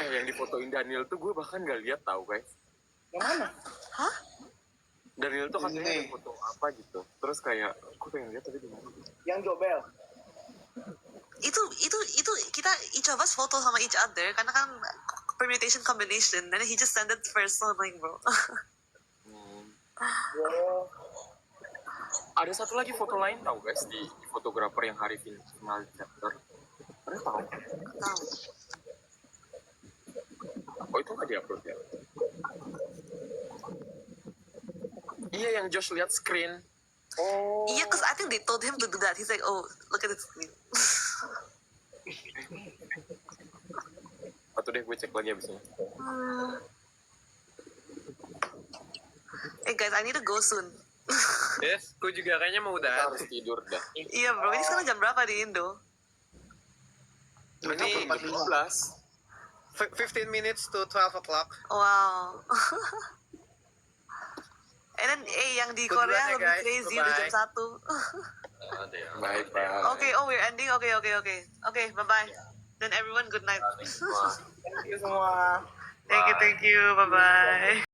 Yang difotoin Daniel tuh gue bahkan nggak lihat tahu guys. Yang mana? Hah? Daniel tuh katanya Ini. ada foto apa gitu. Terus kayak gue pengen lihat tapi di mana. Yang Jobel. Itu kita each of us foto sama each other karena kan permutation combination, then he just send it first, so annoying bro. Ada satu lagi foto lain tahu guys di fotografer yang hari ini final chapter. Ada tahu? Tahu. Oh itu nggak diupload ya? Iya yang Josh lihat screen. Oh. Iya, cause I think they told him to do that. He's like, oh, look at it. Atau deh gue cek lagi abis ini. Hey guys, I need to go soon. Yes, gue juga kayaknya mau Kita udahan. harus tidur dah. Iya bro, ini sekarang jam berapa di Indo? Ini 15. 15 minutes to 12 o'clock. Wow. And then, yang di Good Korea luck ya, lebih guys. crazy udah jam Bye-bye. 1. Bye bye. Okay, oh we're ending. Okay, bye bye. Then everyone, good night. Thank you semua. Thank you, bye bye.